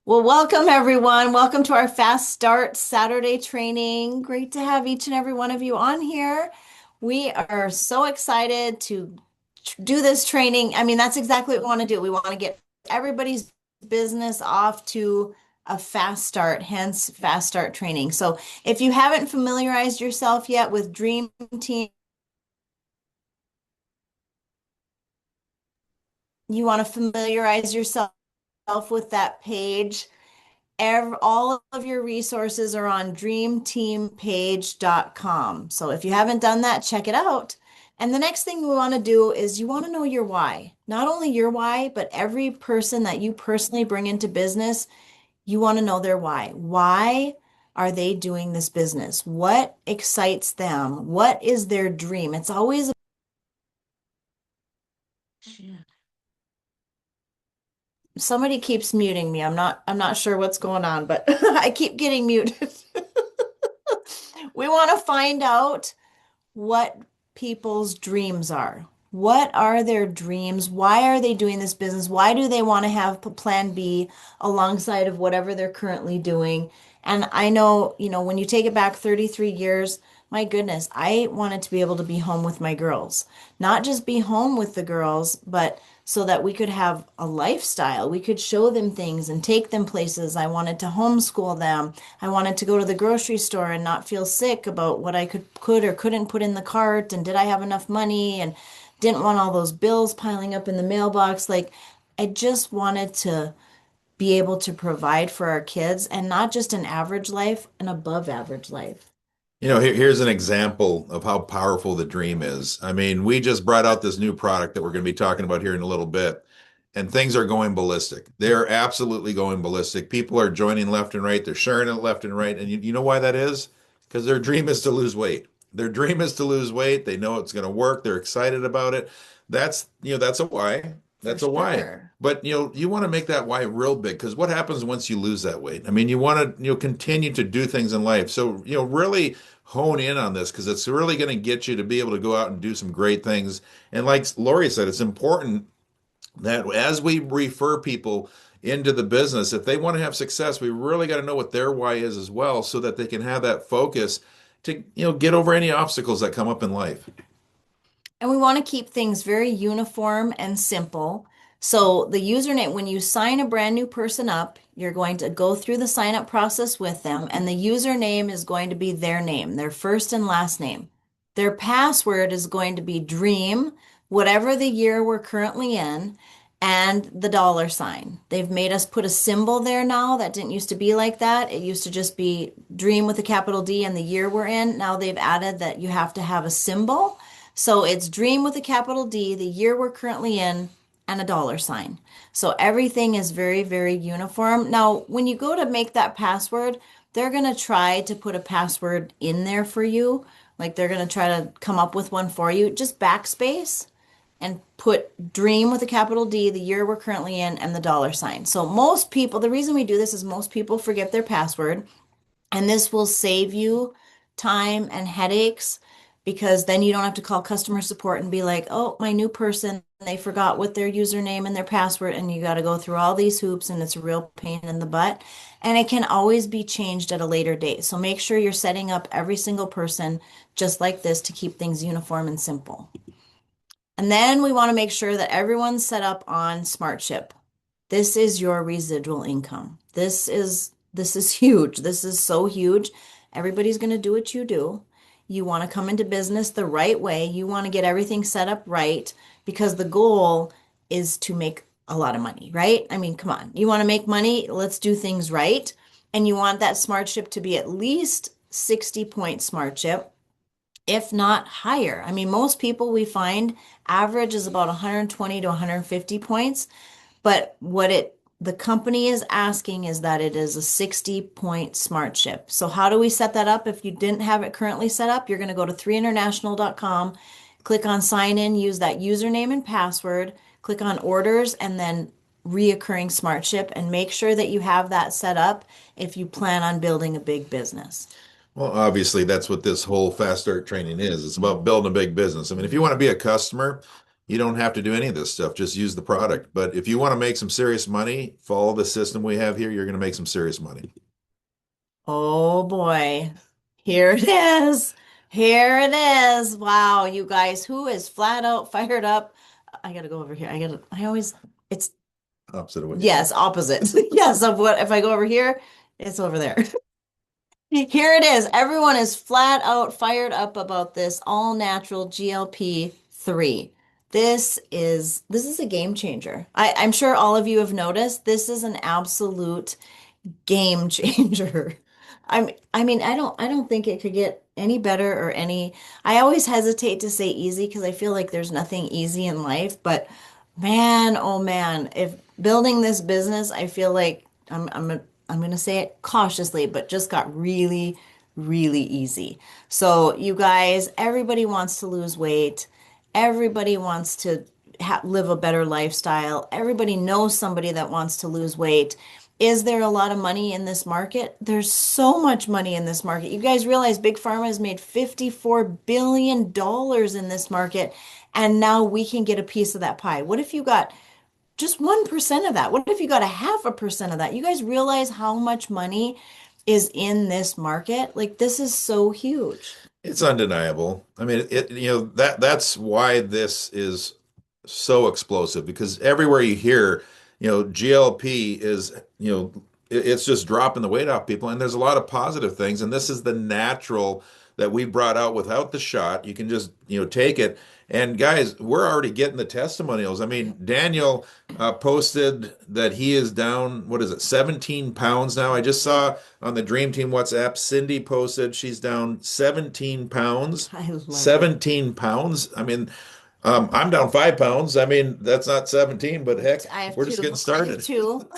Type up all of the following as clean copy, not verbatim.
Well, welcome everyone. Welcome to our Fast Start Saturday training. Great to have each and every one of you on here. We are so excited to do this training. I mean, that's exactly what we want to do. We want to get everybody's business off to a fast start, hence Fast Start training. So if you haven't familiarized yourself yet with Dream Team, you want to familiarize yourself with that page. All of your resources are on dreamteampage.com. So if you haven't done that, check it out. And the next thing we want to do is you want to know your why. Not only your why, but every person that you personally bring into business, you want to know their why. Why are they doing this business? What excites them? What is their dream? It's always somebody keeps muting me. I'm not sure what's going on, but I keep getting muted. We want to find out what people's dreams are. What are their dreams? Why are they doing this business? Why do they want to have plan B alongside of whatever they're currently doing? And I know, when you take it back 33 years, my goodness, I wanted to be able to be home with my girls. Not just be home with the girls, but so that we could have a lifestyle. We could show them things and take them places. I wanted to homeschool them. I wanted to go to the grocery store and not feel sick about what I could or couldn't put in the cart and did I have enough money and didn't want all those bills piling up in the mailbox. Like I just wanted to be able to provide for our kids and not just an average life, an above average life. Here's an example of how powerful the dream is. I mean, we just brought out this new product that we're going to be talking about here in a little bit, and things are going ballistic. They're absolutely going ballistic. People are joining left and right. They're sharing it left and right. And you know why that is? Because their dream is to lose weight. Their dream is to lose weight. They know it's going to work. They're excited about it. That's a why. For That's a why. sure. But you want to make that why real big because what happens once you lose that weight? I mean, you want to continue to do things in life. So really hone in on this because it's really going to get you to be able to go out and do some great things. And like Lori said, it's important that as we refer people into the business, if they want to have success, we really got to know what their why is as well, so that they can have that focus to get over any obstacles that come up in life. And we want to keep things very uniform and simple. So the username, when you sign a brand new person up, you're going to go through the sign up process with them, and the username is going to be their name, their first and last name. Their password is going to be dream, whatever the year we're currently in, and the dollar sign. They've made us put a symbol there now. That didn't used to be like that. It used to just be dream with a capital D and the year we're in. Now they've added that you have to have a symbol. So it's dream with a capital D, the year we're currently in, and a dollar sign. So everything is very, very uniform. Now, when you go to make that password, they're going to try to put a password in there for you. Like they're going to try to come up with one for you. Just backspace and put dream with a capital D, the year we're currently in, and the dollar sign. So most people, the reason we do this is most people forget their password. And this will save you time and headaches because then you don't have to call customer support and be like, oh, my new person, they forgot what their username and their password, and you got to go through all these hoops, and it's a real pain in the butt. And it can always be changed at a later date. So make sure you're setting up every single person just like this to keep things uniform and simple. And then we want to make sure that everyone's set up on SmartShip. This is your residual income. This is huge. This is so huge. Everybody's going to do what you do. You want to come into business the right way. You want to get everything set up right because the goal is to make a lot of money, right? I mean, come on. You want to make money, let's do things right. And you want that SmartShip to be at least 60 point SmartShip, if not higher. I mean, most people we find average is about 120 to 150 points, but the company is asking is that it is a 60-point SmartShip. So how do we set that up? If you didn't have it currently set up, you're going to go to 3international.com, click on sign in, use that username and password, click on orders, and then reoccurring SmartShip, and make sure that you have that set up if you plan on building a big business. Well, obviously, that's what this whole fast start training is. It's about building a big business. I mean, if you want to be a customer, you don't have to do any of this stuff. Just use the product. But if you want to make some serious money, follow the system we have here. You're going to make some serious money. Oh boy. Here it is. Here it is. Wow, you guys, who is flat out fired up? I gotta go over here. It's, Opposite of what you said. yes, opposite. Yes, of what, if I go over here, it's over there. Here it is. Everyone is flat out fired up about this all natural GLP-3. This is a game changer. I'm sure all of you have noticed this is an absolute game changer. I mean, I don't think it could get any better or any. I always hesitate to say easy because I feel like there's nothing easy in life, but man, oh man, if building this business, I feel like I'm gonna say it cautiously, but just got really, really easy. So you guys, everybody wants to lose weight. Everybody wants to live a better lifestyle. Everybody knows somebody that wants to lose weight. Is there a lot of money in this market? There's so much money in this market. You guys realize Big Pharma has made $54 billion in this market, and now we can get a piece of that pie. What if you got just 1% of that? What if you got a 0.5% of that? You guys realize how much money is in this market? Like, this is so huge. It's undeniable. I mean, that's why this is so explosive because everywhere you hear, GLP is, it's just dropping the weight off people. And there's a lot of positive things. And this is the natural that we brought out without the shot. You can just, take it. And guys, we're already getting the testimonials. I mean, Daniel posted that he is down, what is it, 17 pounds now. I just saw on the Dream Team WhatsApp, Cindy posted she's down 17 pounds. I love it. 17 pounds. I mean, I'm down 5 pounds. I mean, that's not 17, but heck, I have we're just getting two. I have started. two.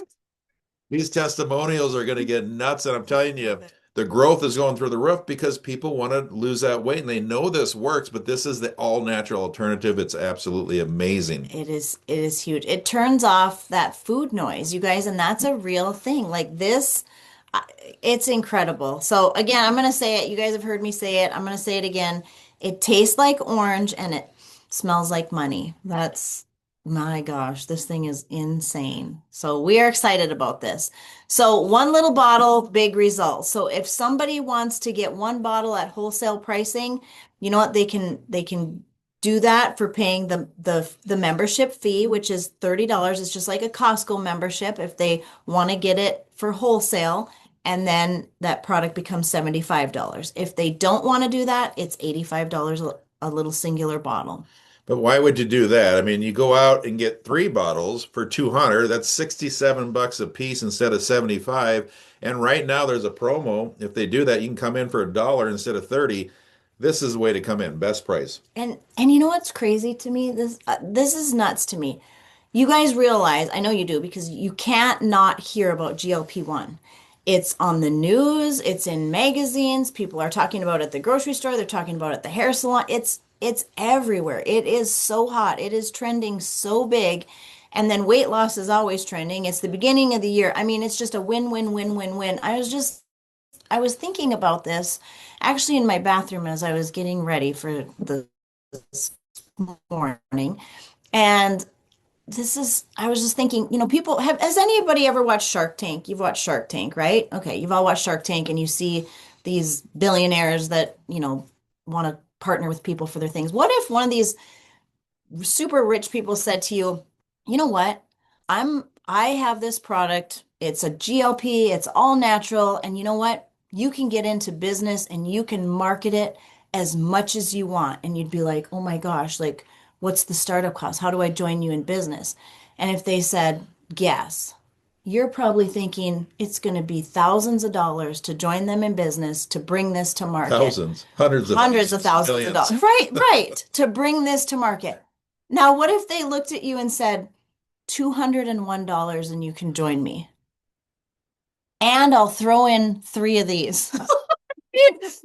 These testimonials are going to get nuts. And I'm telling you, Love it. the growth is going through the roof because people want to lose that weight and they know this works, but this is the all natural alternative. It's absolutely amazing. It is huge. It turns off that food noise, you guys, and that's a real thing. Like this, I- it's incredible. So again, I'm gonna say it. You guys have heard me say it. I'm gonna say it again. It tastes like orange and it smells like money. That's my gosh, this thing is insane. So we are excited about this. So one little bottle, big results. So if somebody wants to get one bottle at wholesale pricing, you know what? They can do that for paying the membership fee, which is $30. It's just like a Costco membership if they want to get it for wholesale, and then that product becomes $75. If they don't want to do that, it's $85 a little singular bottle. But why would you do that? I mean, you go out and get three bottles for 200. That's 67 bucks a piece instead of 75. And right now there's a promo. If they do that, you can come in for $1 instead of 30. This is the way to come in. Best price. And you know what's crazy to me? This is nuts to me. You guys realize, I know you do, because you can't not hear about GLP-1. It's on the news, it's in magazines, people are talking about it at the grocery store, they're talking about it at the hair salon. It's everywhere. It is so hot. It is trending so big. And then weight loss is always trending. It's the beginning of the year. I mean, it's just a win, win, win, win, win. I was thinking about this actually in my bathroom as I was getting ready for this morning. And I was just thinking, has anybody ever watched Shark Tank? You've watched Shark Tank, right? Okay, you've all watched Shark Tank and you see these billionaires that, want to partner with people for their things. What if one of these super rich people said to you, you know what? I have this product. It's a GLP, it's all natural, and you know what? You can get into business and you can market it as much as you want. And you'd be like, "Oh my gosh, like what's the startup cost? How do I join you in business?" And if they said, "Guess," you're probably thinking it's going to be thousands of dollars to join them in business to bring this to market. Thousands, hundreds of Hundreds of thousands, thousands of millions. dollars. Right, right. To bring this to market. Now, what if they looked at you and said, $201 and you can join me? And I'll throw in three of these. To me,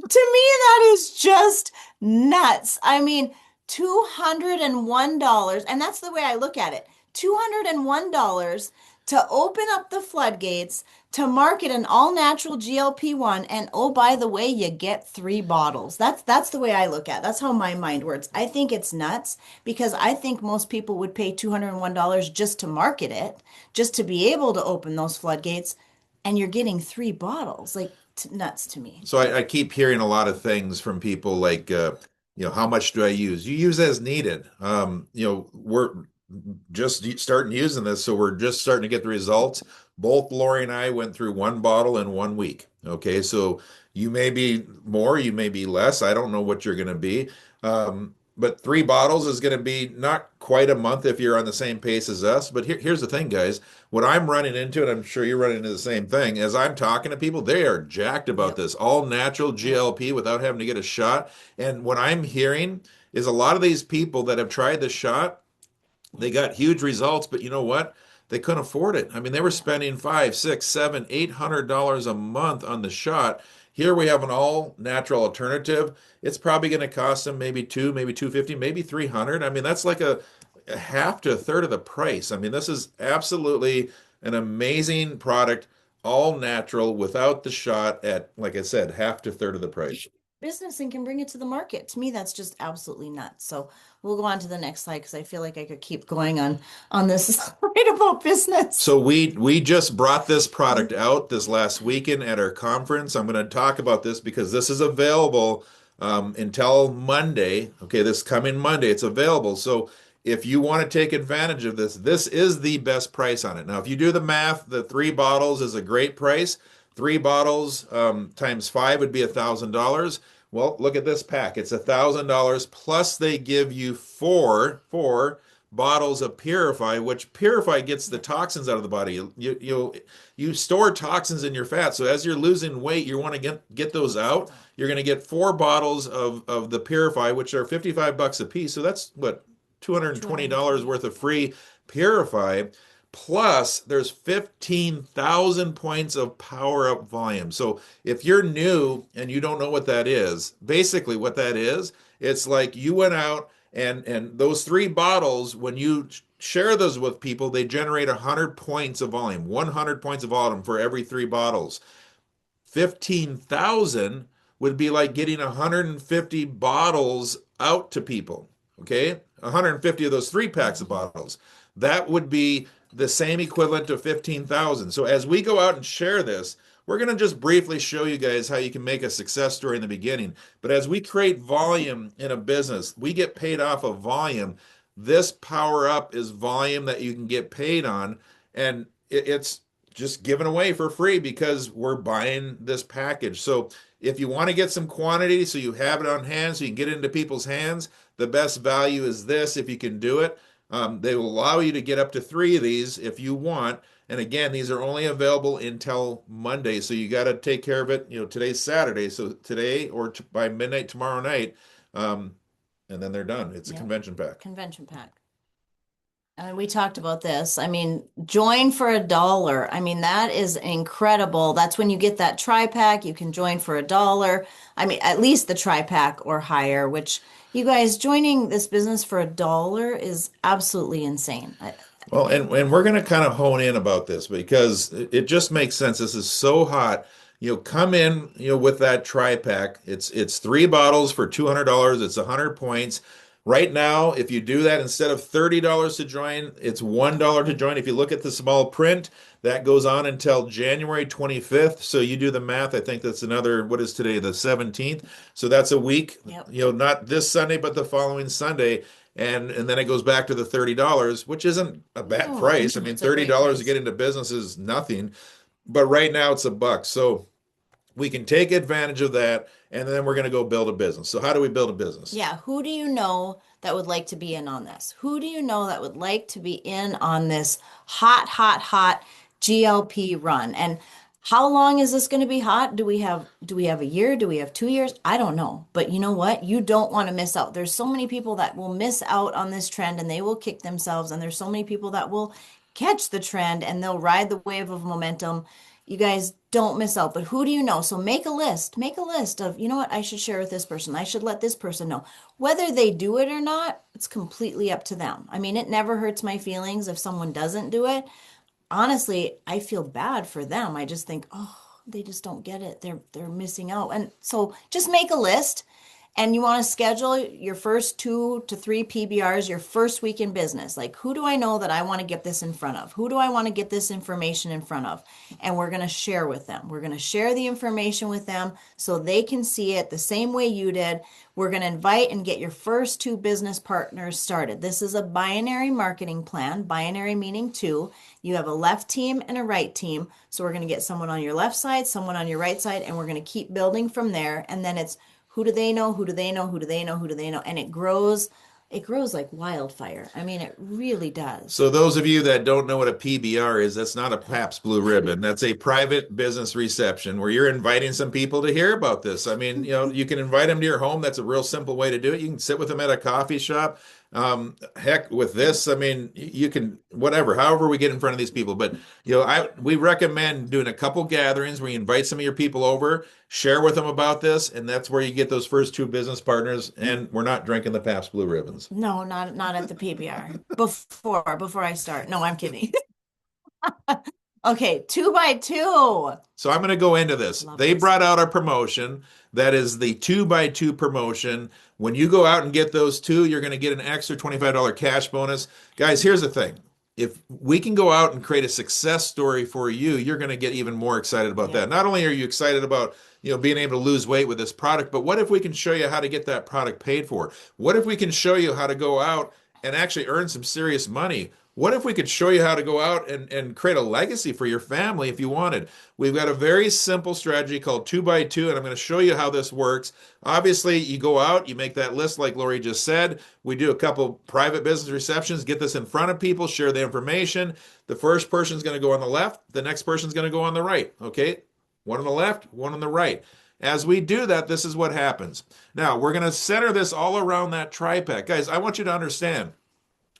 that is just nuts. I mean, $201, and that's the way I look at it. $201 to open up the floodgates to market an all-natural GLP-1, and oh, by the way, you get 3 bottles. That's the way I look at it. That's how my mind works. I think it's nuts because I think most people would pay $201 just to market it, just to be able to open those floodgates, and you're getting 3 bottles. Like nuts to me. So I keep hearing a lot of things from people like, how much do I use? You use as needed. We're just starting using this, so we're just starting to get the results. Both Lori and I went through 1 bottle in 1 week. Okay, so you may be more, you may be less. I don't know what you're going to be. But 3 bottles is going to be not quite a month if you're on the same pace as us. But here's the thing, guys. What I'm running into, and I'm sure you're running into the same thing, as I'm talking to people, they are jacked about Yep. this all natural GLP without having to get a shot. And what I'm hearing is a lot of these people that have tried the shot, they got huge results, but you know what? They couldn't afford it. I mean, they were spending five, six, seven, $800 a month on the shot. Here we have an all natural alternative. It's probably going to cost them maybe two, maybe 250, maybe 300. I mean, that's like a half to a third of the price. I mean, this is absolutely an amazing product, all natural without the shot at, like I said, half to a third of the price. Business and can bring it to the market. To me, that's just absolutely nuts. So we'll go on to the next slide because I feel like I could keep going on this right about business. So we just brought this product out this last weekend at our conference. I'm going to talk about this because this is available until Monday. Okay, this coming Monday, it's available. So if you want to take advantage of this, this is the best price on it. Now, if you do the math, the 3 bottles is a great price. 3 bottles times 5 would be $1,000. Well, look at this pack. It's $1,000 plus they give you four bottles of Purify, which Purify gets the toxins out of the body. You store toxins in your fat. So as you're losing weight, you want to get those out. You're going to get 4 bottles of the Purify, which are $55 a piece. So that's what, $220 worth of free Purify. Plus, there's 15,000 points of power up volume. So if you're new and you don't know what that is, basically what that is, it's like you went out and those 3 bottles, when you share those with people, they generate 100 points of volume, 100 points of volume for every 3 bottles. 15,000 would be like getting 150 bottles out to people. Okay, 150 of those 3 packs of bottles. That would be the same equivalent to 15,000. So as we go out and share this, we're going to just briefly show you guys how you can make a success story in the beginning. But as we create volume in a business, we get paid off of volume. This power up is volume that you can get paid on, and it's just given away for free because we're buying this package. So if you want to get some quantity so you have it on hand so you can get it into people's hands, the best value is this if you can do it. They will allow you to get up to 3 of these if you want. And again, these are only available until Monday. So you got to take care of it. Today's Saturday. So today or by midnight tomorrow night, and then they're done. It's a Yep. convention pack. Convention pack. And we talked about this. I mean, join for $1. I mean, that is incredible. That's when you get that tri-pack. You can join for $1. I mean, at least the tri-pack or higher, which you guys joining this business for $1 is absolutely insane. Well, and we're going to kind of hone in about this because it just makes sense. This is so hot. Come in, with that tri-pack. It's 3 bottles for $200. It's 100 points. Right now, if you do that, instead of $30 to join, it's $1 to join. If you look at the small print, that goes on until January 25th. So you do the math. I think that's another, what is today, the 17th. So that's a week, Yep. Not this Sunday, but the following Sunday. And then it goes back to the $30, which isn't a bad No, price. I mean, it's a great $30 to price. get into business is nothing. But right now it's $1. So we can take advantage of that, and then we're going to go build a business. So how do we build a business? Yeah, who do you know that would like to be in on this? Who do you know that would like to be in on this hot GLP run? And how long is this going to be hot? Do we have a year? Do we have 2 years? I don't know. But you know what? You don't want to miss out. There's so many people that will miss out on this trend and they will kick themselves. And there's so many people that will catch the trend and they'll ride the wave of momentum. You guys don't miss out. But who do you know? So make a list. Make a list of, you know what, I should share with this person. I should let this person know. Whether they do it or not, it's completely up to them. I mean, it never hurts my feelings if someone doesn't do it. honestly, I feel bad for them. I just think, oh, they just don't get it. They're missing out. And so just make a list and you want to schedule your first 2 to 3 PBRs your first week in business. Like, who do I know that I want to get this in front of? Who do I want to get this information in front of? And we're going to share with them. We're going to share the information with them so they can see it the same way you did. We're going to invite and get your first 2 business partners started. This is a binary marketing plan, binary meaning two. You have a left team and a right team. So we're going to get someone on your left side, someone on your right side, and we're going to keep building from there. And then it's who do they know? Who do they know? Who do they know? Who do they know? And it grows like wildfire. I mean, it really does. So those of you that don't know what a PBR is, that's not a Pabst Blue Ribbon. That's a private business reception where you're inviting some people to hear about this. I mean, you can invite them to your home. That's a real simple way to do it. You can sit with them at a coffee shop. Heck, with this, I mean, you can whatever, however we get in front of these people. But we recommend doing a couple gatherings where you invite some of your people over, share with them about this, and that's where you get those first 2 business partners. And we're not drinking the Pabst Blue Ribbons. No, not at the PBR. Before I start. No, I'm kidding. Okay, 2 by 2. So I'm going to go into this. Love They this. brought out a promotion that is the 2 by 2 promotion. When you go out and get those 2, you're going to get an extra $25 cash bonus. Guys, here's the thing. If we can go out and create a success story for you, you're going to get even more excited about Yeah. that. Not only are you excited about, being able to lose weight with this product, but what if we can show you how to get that product paid for? What if we can show you how to go out and actually earn some serious money? What if we could show you how to go out and create a legacy for your family if you wanted? We've got a very simple strategy called 2 by 2, and I'm going to show you how this works. Obviously, you go out, you make that list like Lori just said. We do a couple private business receptions, get this in front of people, share the information. The first person's going to go on the left, the next person's going to go on the right. Okay? One on the left, one on the right. As we do that, this is what happens. Now, we're going to center this all around that tri-pack. Guys, I want you to understand.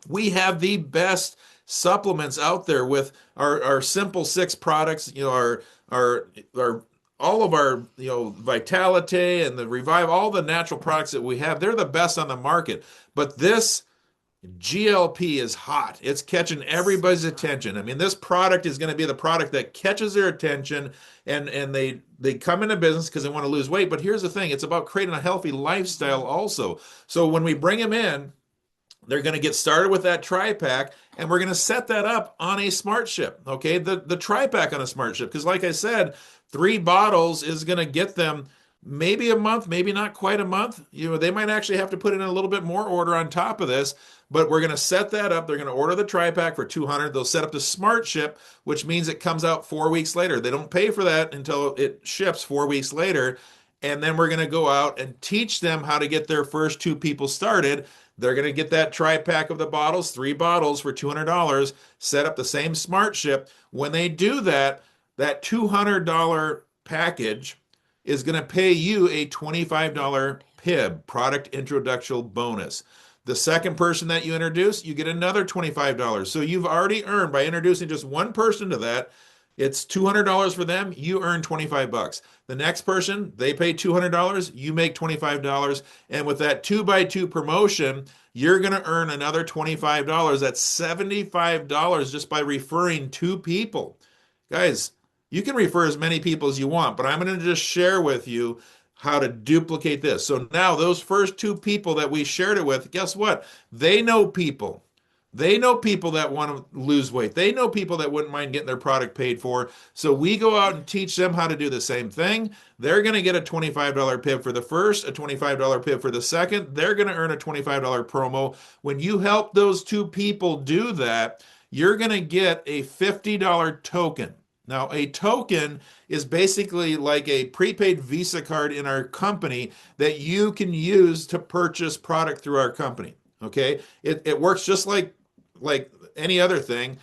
We have the best supplements out there with our Simple Six products, our all of our, Vitality and the Revive, all the natural products that we have, they're the best on the market. But this GLP is hot. It's catching everybody's attention. I mean, this product is going to be the product that catches their attention, and they come into business because they want to lose weight. But here's the thing, it's about creating a healthy lifestyle also. So when we bring them in, they're going to get started with that tri-pack, and we're going to set that up on a smart ship. Okay, the tri-pack on a smart ship, because like I said, 3 bottles is going to get them maybe a month, maybe not quite a month. They might actually have to put in a little bit more order on top of this, but we're going to set that up. They're going to order the tri-pack for 200. They'll set up the smart ship, which means it comes out 4 weeks later. They don't pay for that until it ships 4 weeks later. And then we're going to go out and teach them how to get their first 2 people started. They're going to get that tri-pack of the bottles, 3 bottles for $200, set up the same smart ship. When they do that, that $200 package is going to pay you a $25 PIB, product introduction bonus. The second person that you introduce, you get another $25. So you've already earned, by introducing just one person to that, it's $200 for them, you earn 25 bucks. The next person, they pay $200, you make $25. And with that 2 by 2 promotion, you're going to earn another $25. That's $75 just by referring 2 people. Guys, you can refer as many people as you want, but I'm going to just share with you how to duplicate this. So now those first 2 people that we shared it with, guess what? They know people. They know people that want to lose weight. They know people that wouldn't mind getting their product paid for. So we go out and teach them how to do the same thing. They're going to get a $25 PIB for the first, a $25 PIB for the second. They're going to earn a $25 promo. When you help those 2 people do that, you're going to get a $50 token. Now, a token is basically like a prepaid Visa card in our company that you can use to purchase product through our company. Okay? It works just like any other thing.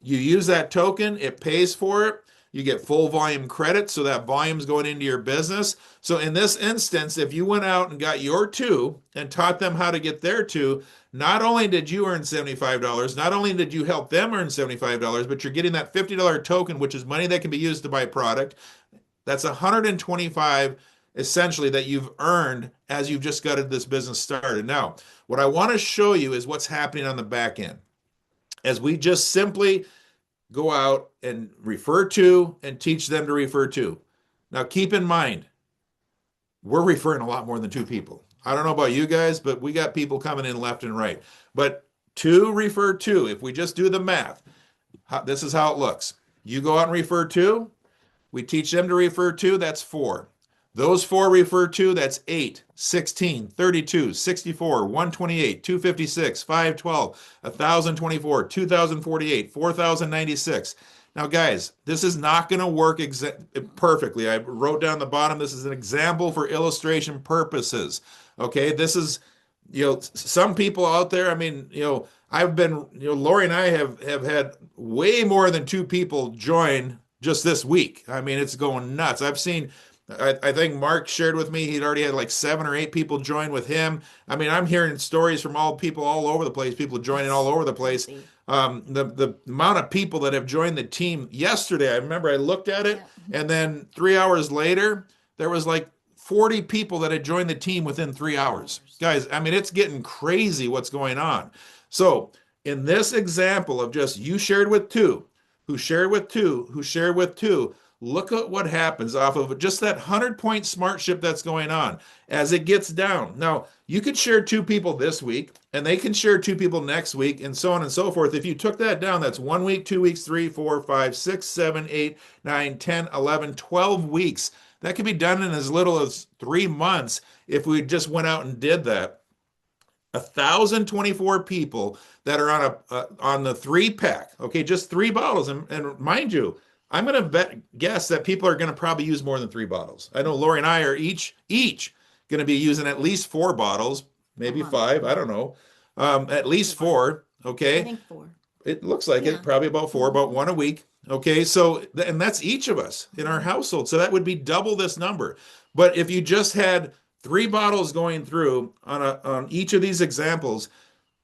You use that token, it pays for it. You get full volume credit, so that volume's going into your business. So in this instance, if you went out and got your 2 and taught them how to get their 2, not only did you earn $75, not only did you help them earn $75, but you're getting that $50 token, which is money that can be used to buy product. That's $125 essentially that you've earned as you've just got this business started. Now, what I want to show you is what's happening on the back end. As we just simply go out and refer to and teach them to refer to. Now, keep in mind, we're referring a lot more than two people. I don't know about you guys, but we got people coming in left and right. But two refer to, if we just do the math, this is how it looks. You go out and refer to, we teach them to refer to, that's four. Those four refer to, that's 8, 16, 32, 64, 128, 256, 512, 1,024, 2,048, 4,096. Now, guys, this is not going to work perfectly. I wrote down the bottom. This is an example for illustration purposes. Okay, this is, some people out there. I mean, I've been, Lori and I have had way more than two people join just this week. I mean, it's going nuts. I think Mark shared with me he'd already had like 7 or 8 people join with him. I mean, I'm hearing stories from all people all over the place, people joining all over the place. The amount of people that have joined the team yesterday, I remember I looked at it, and then 3 hours later, there was like 40 people that had joined the team within 3 hours. Guys, I mean, it's getting crazy what's going on. So, in this example of just you shared with two, who shared with two, who shared with two, look at what happens off of just that 100-point SmartShip that's going on as it gets down. Now, you could share two people this week, and they can share two people next week, and so on and so forth. If you took that down, that's 1 week, 2 weeks, 3, 4, 5, 6, 7, 8, 9, 10, 11, 12 weeks. That could be done in as little as 3 months if we just went out and did that. 1,024 people that are on the 3-pack. Okay, just 3 bottles, and mind you, I'm going to guess that people are going to probably use more than 3 bottles. I know Lori and I are each going to be using at least 4 bottles, maybe 5. I don't know, at least 4. Okay, I think 4. It looks like it, probably about 4, about 1 a week. Okay, so and that's each of us in our household. So that would be double this number. But if you just had 3 bottles going through on each of these examples,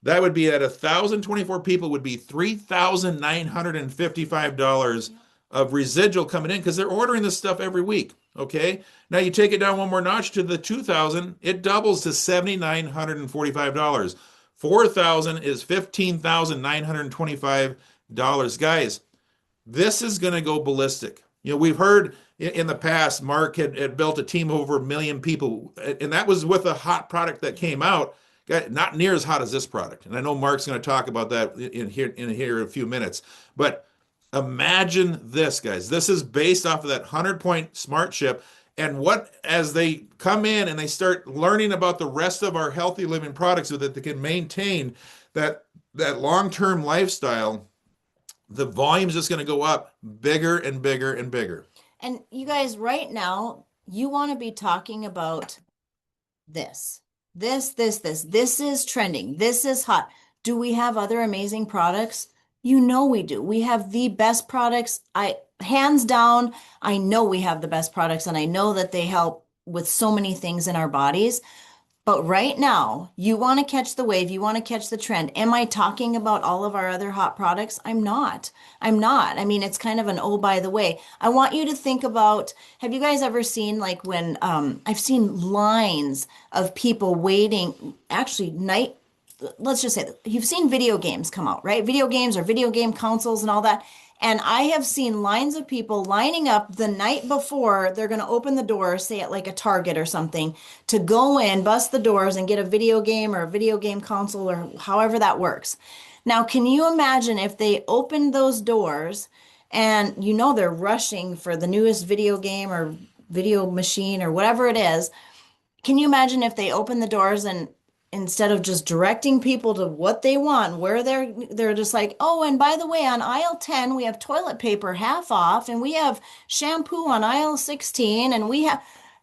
that would be at 1,024 people would be $3,955 of residual coming in because they're ordering this stuff every week. Okay. Now you take it down one more notch to the 2,000, it doubles to $7,945. 4,000 is $15,925. Guys, this is going to go ballistic. We've heard in the past, Mark had built a team of over 1 million people, and that was with a hot product that came out, not near as hot as this product. And I know Mark's going to talk about that in here in a few minutes. But imagine this, guys. This is based off of that 100-point SmartShip. And what, as they come in and they start learning about the rest of our healthy living products so that they can maintain that long-term lifestyle, the volume's just going to go up bigger and bigger and bigger. And you guys, right now, you want to be talking about this. This is trending. This is hot. Do we have other amazing products? You know we do. We have the best products. Hands down, I know we have the best products, and I know that they help with so many things in our bodies. But right now, you want to catch the wave, you want to catch the trend. Am I talking about all of our other hot products? I'm not. I'm not. I mean, it's kind of an oh, by the way. I want you to think about, have you guys ever seen like when I've seen lines of people waiting, actually let's just say you've seen video games come out, right? Video games or video game consoles and all that. And I have seen lines of people lining up the night before they're going to open the door, say at like a Target or something, to go in, bust the doors, and get a video game or a video game console or however that works. Now, can you imagine if they opened those doors and they're rushing for the newest video game or video machine or whatever it is? Can you imagine if they open the doors and instead of just directing people to what they want, where they're just like, oh, and by the way, on aisle 10, we have toilet paper half off, and we have shampoo on aisle 16, and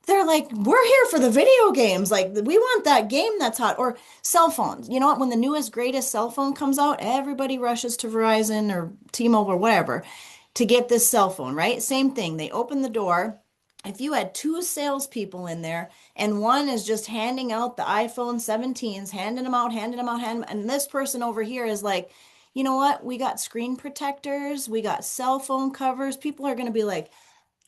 they're like, we're here for the video games. Like, we want that game that's hot. Or cell phones. You know what? When the newest, greatest cell phone comes out, everybody rushes to Verizon or T-Mobile or whatever to get this cell phone, right? Same thing. They open the door. If you had 2 salespeople in there and one is just handing out the iPhone 17s, handing them out, and this person over here is like, you know what? We got screen protectors, we got cell phone covers. People are going to be like,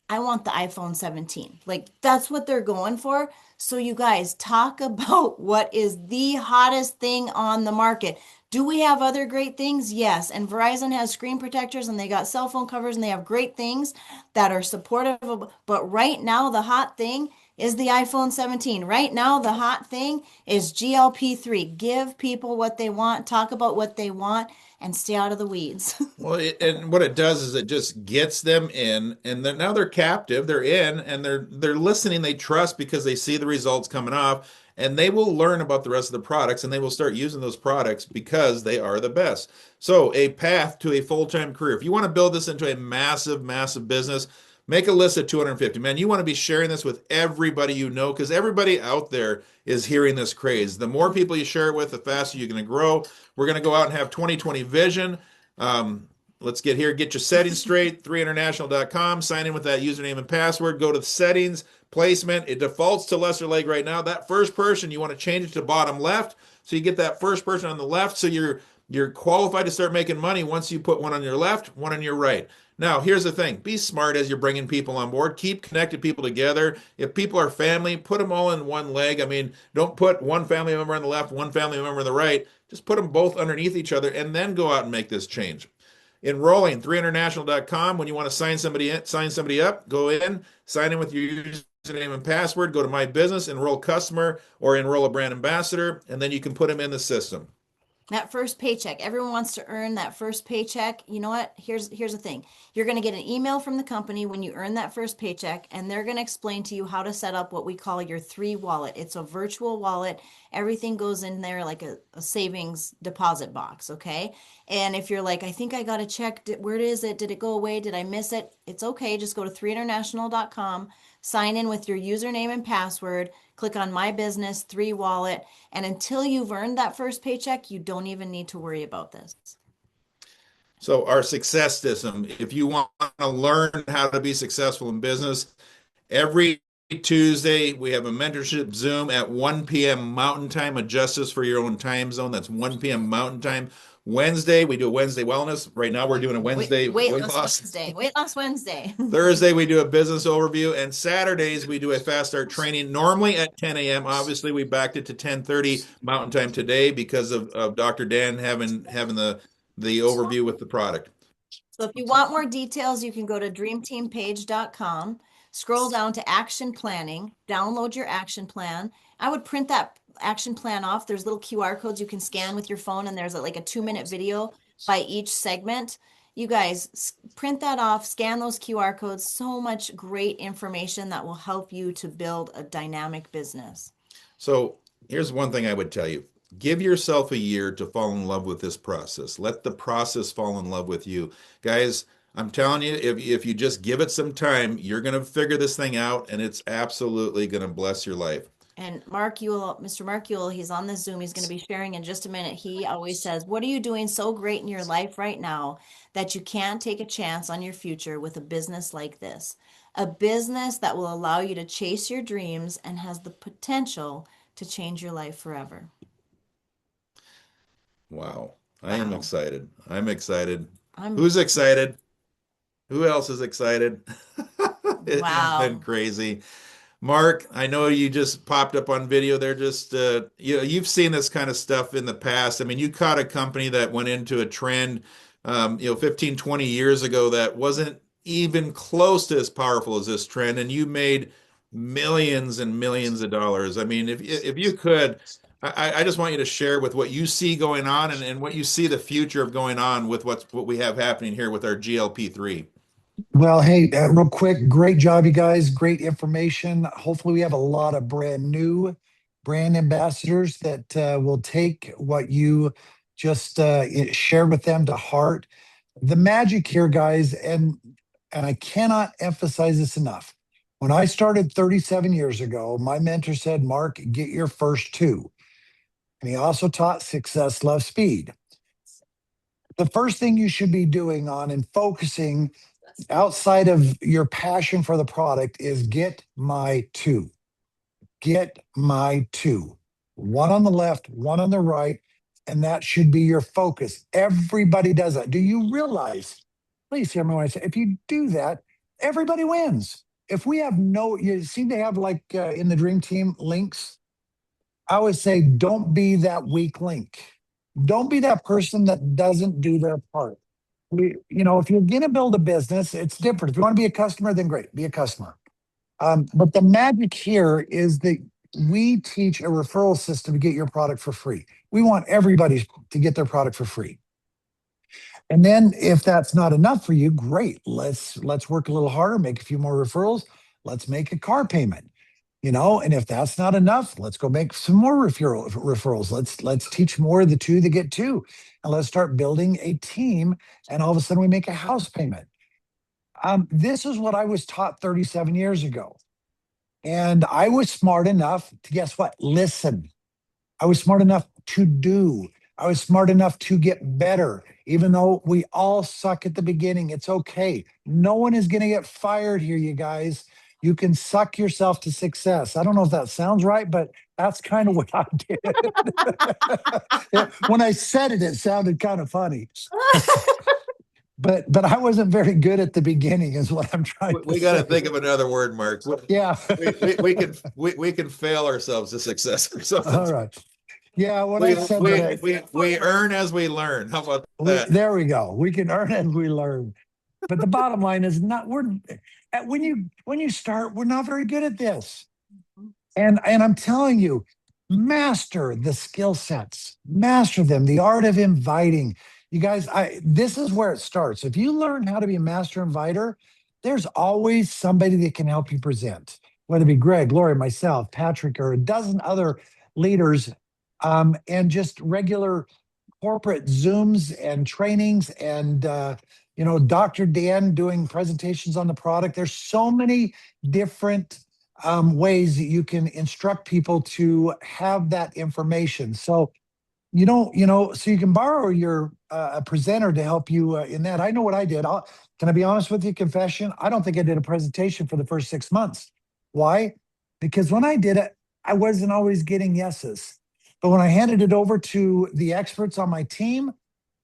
I want the iPhone 17. Like, that's what they're going for. So you guys talk about what is the hottest thing on the market. Do we have other great things? Yes. And Verizon has screen protectors and they got cell phone covers and they have great things that are supportive of, but right now the hot thing is the iPhone 17. Right now the hot thing is GLP-3. Give people what they want, talk about what they want, and stay out of the weeds. Well, and what it does is it just gets them in, and now they're captive. They're in, and they're listening. They trust because they see the results coming off, and they will learn about the rest of the products, and they will start using those products because they are the best. So, a path to a full-time career. If you want to build this into a massive, massive business, make a list of 250. Man, you want to be sharing this with everybody you know because everybody out there is hearing this craze. The more people you share it with, the faster you're going to grow. We're going to go out and have 2020 vision. Let's get here, get your settings straight, 3international.com, sign in with that username and password, go to the settings, placement. It defaults to lesser leg right now. That first person, you want to change it to bottom left. So you get that first person on the left. So you're qualified to start making money once you put one on your left, one on your right. Now, here's the thing. Be smart as you're bringing people on board. Keep connected people together. If people are family, put them all in one leg. I mean, don't put one family member on the left, one family member on the right. Just put them both underneath each other and then go out and make this change. Enrolling, 3international.com. When you want to sign somebody up, go in, sign in with your username and password, go to My Business, enroll customer, or enroll a brand ambassador, and then you can put them in the system. That first paycheck, everyone wants to earn that first paycheck. You know what? Here's the thing. You're going to get an email from the company when you earn that first paycheck, and they're going to explain to you how to set up what we call your 3 wallet. It's a virtual wallet. Everything goes in there like a savings deposit box, okay? And if you're like, I think I got to check, where is it? Did it go away? Did I miss it? It's okay. Just go to 3international.com, sign in with your username and password, click on My Business, 3 wallet, and until you've earned that first paycheck, you don't even need to worry about this. So, our success system, if you want to learn how to be successful in business, every Tuesday we have a mentorship Zoom at 1 p.m. Mountain Time. Adjust this for your own time zone. That's 1 p.m. Mountain Time. Wednesday, we do a Wednesday wellness. Right now, we're doing a Wednesday weight loss. Wednesday. Weight loss Wednesday. Thursday, we do a business overview, and Saturdays we do a fast start training. Normally at 10 a.m. Obviously, we backed it to 10:30 Mountain Time today because of Dr. Dan having the overview with the product. So if you want more details, you can go to dreamteampage.com, scroll down to action planning, download your action plan. I would print that action plan off. There's little QR codes you can scan with your phone, and there's like a 2-minute video by each segment. You guys print that off, scan those QR codes. So much great information that will help you to build a dynamic business. So here's one thing I would tell you. Give yourself a year to fall in love with this process. Let the process fall in love with you. Guys, I'm telling you, if you just give it some time, you're going to figure this thing out and it's absolutely going to bless your life. And Mark Ewell, Mr. Mark Ewell, he's on the Zoom. He's going to be sharing in just a minute. He always says, what are you doing so great in your life right now that you can't take a chance on your future with a business like this? A business that will allow you to chase your dreams and has the potential to change your life forever. Wow. I am Wow. excited. I'm excited. I'm Who's excited? Who else is excited? It's been wow. crazy. Mark, I know you just popped up on video there. Just you've seen this kind of stuff in the past. I mean, you caught a company that went into a trend, 15, 20 years ago that wasn't even close to as powerful as this trend, and you made millions and millions of dollars. I mean, if you could, I just want you to share with what you see going on and what you see the future of going on with what we have happening here with our GLP-3. Well, hey, real quick, great job, you guys. Great information. Hopefully, we have a lot of brand new brand ambassadors that will take what you just share with them to heart. The magic here, guys, and I cannot emphasize this enough. When I started 37 years ago, my mentor said, "Mark, get your first two." And he also taught success, love, speed. The first thing you should be doing on and focusing outside of your passion for the product is get my two. Get my two. One on the left, one on the right, and that should be your focus. Everybody does that. Do you realize? Please hear me when I say, if you do that, everybody wins. If we have no, you seem to have like in the dream team links. I would say, don't be that weak link. Don't be that person that doesn't do their part. If you're going to build a business, it's different. If you want to be a customer, then great, be a customer. But the magic here is that we teach a referral system to get your product for free. We want everybody to get their product for free. And then if that's not enough for you, great. Let's work a little harder, make a few more referrals. Let's make a car payment. And if that's not enough, let's go make some more referrals. Let's teach more of the two to get two. And let's start building a team. And all of a sudden we make a house payment. This is what I was taught 37 years ago. And I was smart enough to, guess what? Listen. I was smart enough to do. I was smart enough to get better. Even though we all suck at the beginning, it's okay. No one is going to get fired here, you guys. You can suck yourself to success. I don't know if that sounds right, but that's kind of what I did. When I said it, it sounded kind of funny. But I wasn't very good at the beginning, is what I'm trying to say. We got to think of another word, Mark. Yeah. we can fail ourselves to success or something. All right. Yeah, when I said we earn as we learn. How about that? There we go. We can earn as we learn. But the bottom line is when you start, we're not very good at this. And I'm telling you, master the skill sets, master them, the art of inviting. You guys, this is where it starts. If you learn how to be a master inviter, there's always somebody that can help you present, whether it be Greg, Lori, myself, Patrick, or a dozen other leaders, and just regular corporate Zooms and trainings, and Dr. Dan doing presentations on the product. There's so many different ways that you can instruct people to have that information. So so you can borrow your a presenter to help you in that. I know what I did. Can I be honest with you? Confession. I don't think I did a presentation for the first 6 months. Why? Because when I did it, I wasn't always getting yeses. But when I handed it over to the experts on my team,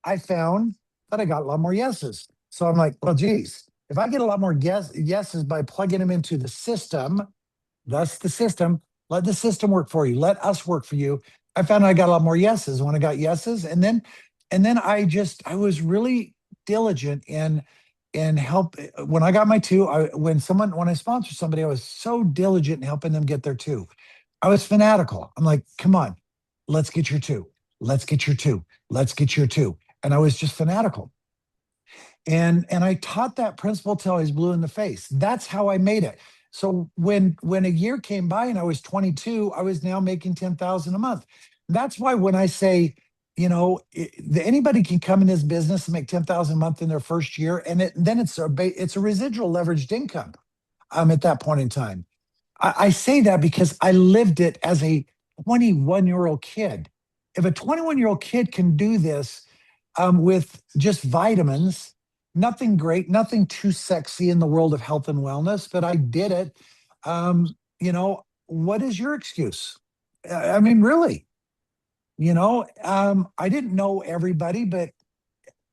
I found that I got a lot more yeses. So I'm like, well, geez, if I get a lot more yeses by plugging them into the system, that's the system. Let the system work for you. Let us work for you. I found I got a lot more yeses when I got yeses. And then I was really diligent in help. When I got my two, when I sponsored somebody, I was so diligent in helping them get their two. I was fanatical. I'm like, come on, let's get your two. Let's get your two. Let's get your two. And I was just fanatical. And I taught that principle till I was blue in the face. That's how I made it. So when a year came by and I was 22, I was now making 10,000 a month. That's why when I say, anybody can come in this business and make 10,000 a month in their first year, and then it's a residual leveraged income. At that point in time, I say that because I lived it as a 21-year-old kid. If a 21-year-old kid can do this with just vitamins, nothing great, nothing too sexy in the world of health and wellness, but I did it. What is your excuse? I mean, really, I didn't know everybody, but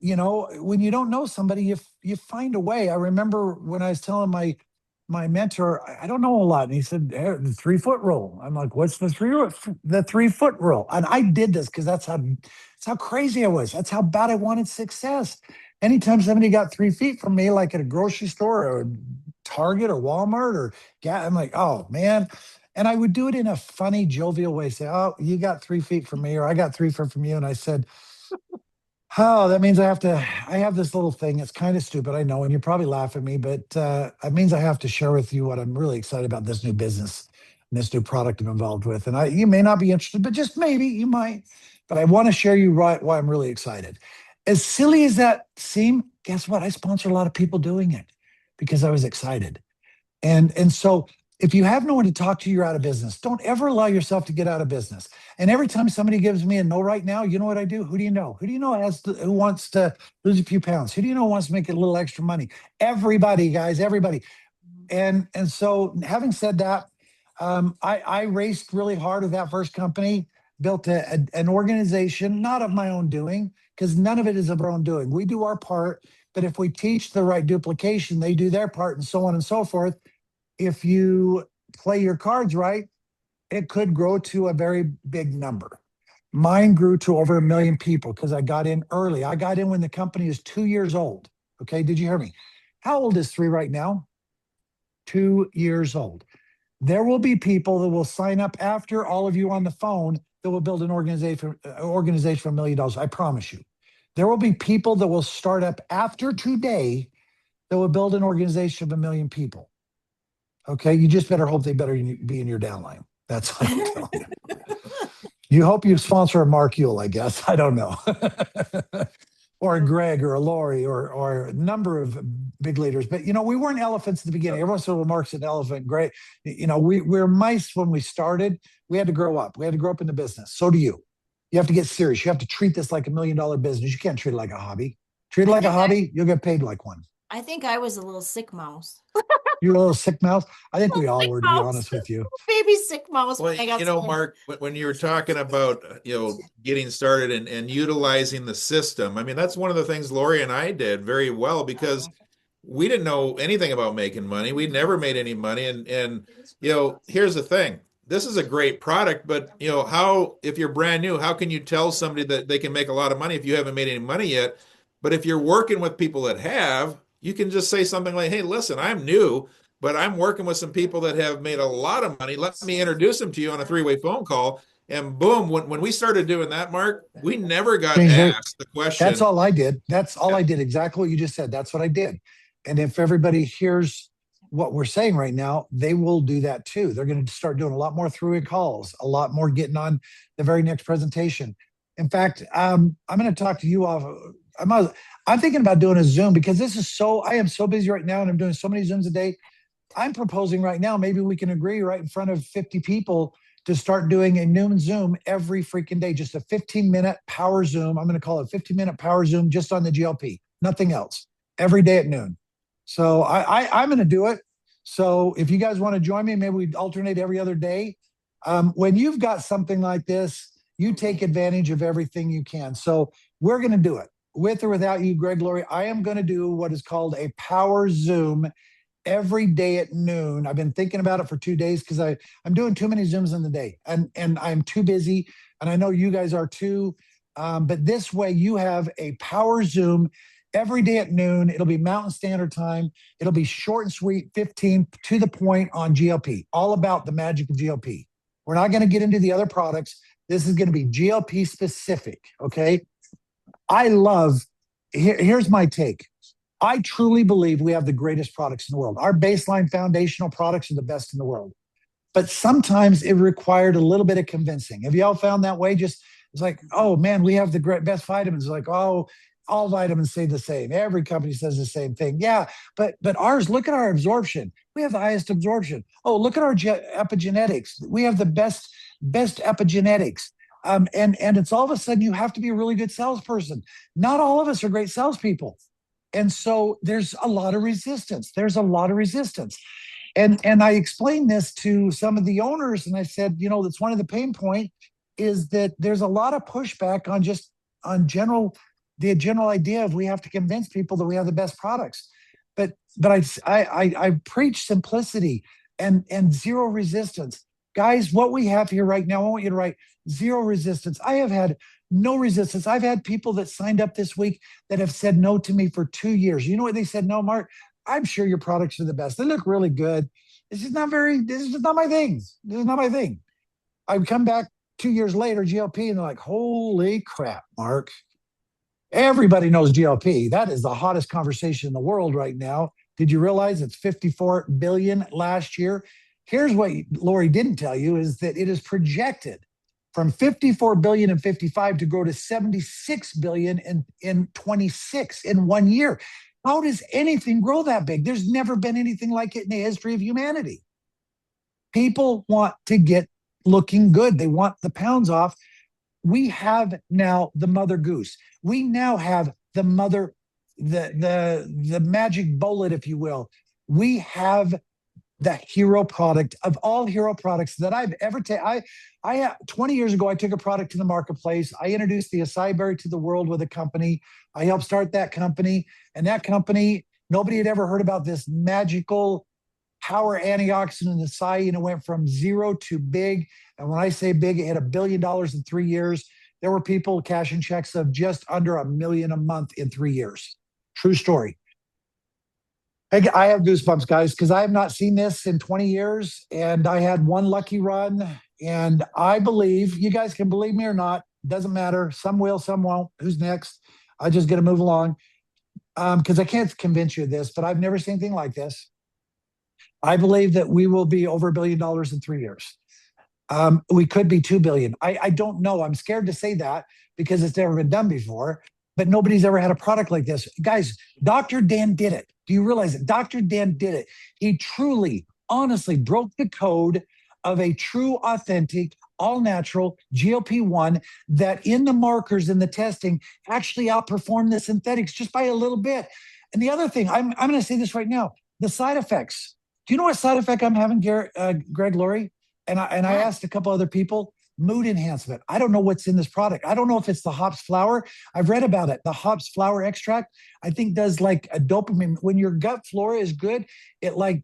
when you don't know somebody, you find a way. I remember when I was telling my mentor, I don't know a lot, and he said, hey, the 3-foot rule. I'm like, what's the 3-foot rule? And I did this because that's how crazy I was. That's how bad I wanted success. Anytime somebody got 3 feet from me, like at a grocery store or Target or Walmart or I'm like, oh man. And I would do it in a funny, jovial way. Say, oh, you got 3 feet from me, or I got 3 feet from you. And I said, oh, that means I have this little thing. It's kind of stupid, I know, and you probably laugh at me, but it means I have to share with you what I'm really excited about, this new business and this new product I'm involved with. And you may not be interested, but just maybe you might. But I want to share you why I'm really excited. As silly as that seem, guess what? I sponsor a lot of people doing it because I was excited. And so if you have no one to talk to, you're out of business. Don't ever allow yourself to get out of business. And every time somebody gives me a no right now, you know what I do? Who do you know? Who do you know who wants to lose a few pounds? Who do you know wants to make a little extra money? Everybody, guys, everybody. And so having said that, I raced really hard with that first company, built an organization, not of my own doing, because none of it is of our own doing. We do our part, but if we teach the right duplication, they do their part, and so on and so forth. If you play your cards right, it could grow to a very big number. Mine grew to over 1 million people because I got in early. I got in when the company is 2 years old. Okay. Did you hear me? How old is three right now? 2 years old. There will be people that will sign up after all of you on the phone that will build an organization for $1 million. I promise you. There will be people that will start up after today that will build an organization of 1 million people. Okay. You just better hope they better be in your downline. That's what I'm telling you. You hope you sponsor a Mark Yule, I guess. I don't know. Or a Greg or a Lori or a number of big leaders. But we weren't elephants at the beginning. Everyone said, well, Mark's an elephant. Great. We're mice when we started. We had to grow up. We had to grow up in the business. So do you. You have to get serious. You have to treat this like $1 million business. You can't treat it like a hobby. Treat it like a hobby, you'll get paid like one. I think I was a little sick mouse. You're a little sick mouse. I think we all Sick were, to be mouse. honest with you. Baby sick mouse. Well, when I got started. Mark, when you were talking about, getting started and utilizing the system, I mean, that's one of the things Lori and I did very well because we didn't know anything about making money. We never made any money. And here's the thing. This is a great product, but if you're brand new, how can you tell somebody that they can make a lot of money if you haven't made any money yet? But if you're working with people that have, you can just say something like, hey, listen, I'm new, but I'm working with some people that have made a lot of money. Let me introduce them to you on a three-way phone call. And boom, when we started doing that, Mark, we never got asked the question. That's all I did. That's all I did. Exactly what you just said. That's what I did. And if everybody hears what we're saying right now, they will do that too. They're going to start doing a lot more three-way calls, a lot more getting on the very next presentation. In fact, I'm going to talk to you off. I'm thinking about doing a Zoom because I am so busy right now and I'm doing so many Zooms a day. I'm proposing right now, maybe we can agree right in front of 50 people to start doing a noon Zoom every freaking day, just a 15-minute power Zoom. I'm going to call it 15-minute power Zoom just on the GLP, nothing else, every day at noon. So I'm going to do it. So if you guys want to join me, maybe we alternate every other day. When you've got something like this, you take advantage of everything you can. So we're going to do it. With or without you, Greg, Lori, I am going to do what is called a power Zoom every day at noon. I've been thinking about it for 2 days because I'm doing too many Zooms in the day and I'm too busy. And I know you guys are too. But this way you have a power Zoom every day at noon. It'll be Mountain Standard Time. It'll be short and sweet, 15 to the point on GLP, all about the magic of GLP. We're not going to get into the other products. This is going to be GLP specific. Okay. Here's my take. I truly believe we have the greatest products in the world. Our baseline foundational products are the best in the world. But sometimes it required a little bit of convincing. Have you all found that way? It's like, oh man, we have the best vitamins. Like, oh, all vitamins say the same. Every company says the same thing. Yeah, but ours, look at our absorption. We have the highest absorption. Oh, look at our epigenetics. We have the best epigenetics. And it's all of a sudden you have to be a really good salesperson. Not all of us are great salespeople. And so there's a lot of resistance. And I explained this to some of the owners and I said, that's one of the pain point is that there's a lot of pushback on the general idea of we have to convince people that we have the best products. But I preach simplicity and zero resistance. Guys, what we have here right now, I want you to write zero resistance. I have had no resistance. I've had people that signed up this week that have said no to me for 2 years. You know what they said? No, Mark, I'm sure your products are the best. They look really good. This is not my thing. I come back 2 years later, GLP, and they're like, holy crap, Mark. Everybody knows GLP. That is the hottest conversation in the world right now. Did you realize it's 54 billion last year? Here's what Lori didn't tell you is that it is projected from 54 billion in 55 to grow to 76 billion in 26 in 1 year. How does anything grow that big? There's never been anything like it in the history of humanity. People want to get looking good. They want the pounds off. We have now the mother goose. We now have the magic bullet, if you will. We have the hero product of all hero products that I've ever taken. 20 years ago, I took a product to the marketplace. I introduced the acai berry to the world with a company. I helped start that company. And that company, nobody had ever heard about this magical power antioxidant in acai, and it went from zero to big. And when I say big, it hit $1 billion in 3 years. there were people cashing checks of just under $1 million a month in 3 years. True story. I have goosebumps, guys, because I have not seen this in 20 years. And I had one lucky run. And I believe, you guys can believe me or not, doesn't matter. Some will, some won't. Who's next? I just got to move along. Because I can't convince you of this, but I've never seen anything like this. I believe that we will be over $1 billion in 3 years. We could be 2 billion. I don't know. I'm scared to say that because it's never been done before, but nobody's ever had a product like this. Guys, Dr. Dan did it. Do you realize it? Dr. Dan did it. He truly, honestly broke the code of a true, authentic, all natural GLP-1 that in the markers in the testing actually outperformed the synthetics just by a little bit. And the other thing, I'm going to say this right now, the side effects. Do you know what side effect I'm having, Greg, Lori? And I asked a couple other people, mood enhancement. I don't know what's in this product. I don't know if it's the hops flower. I've read about it. The hops flower extract, I think does like a dopamine. When your gut flora is good, it like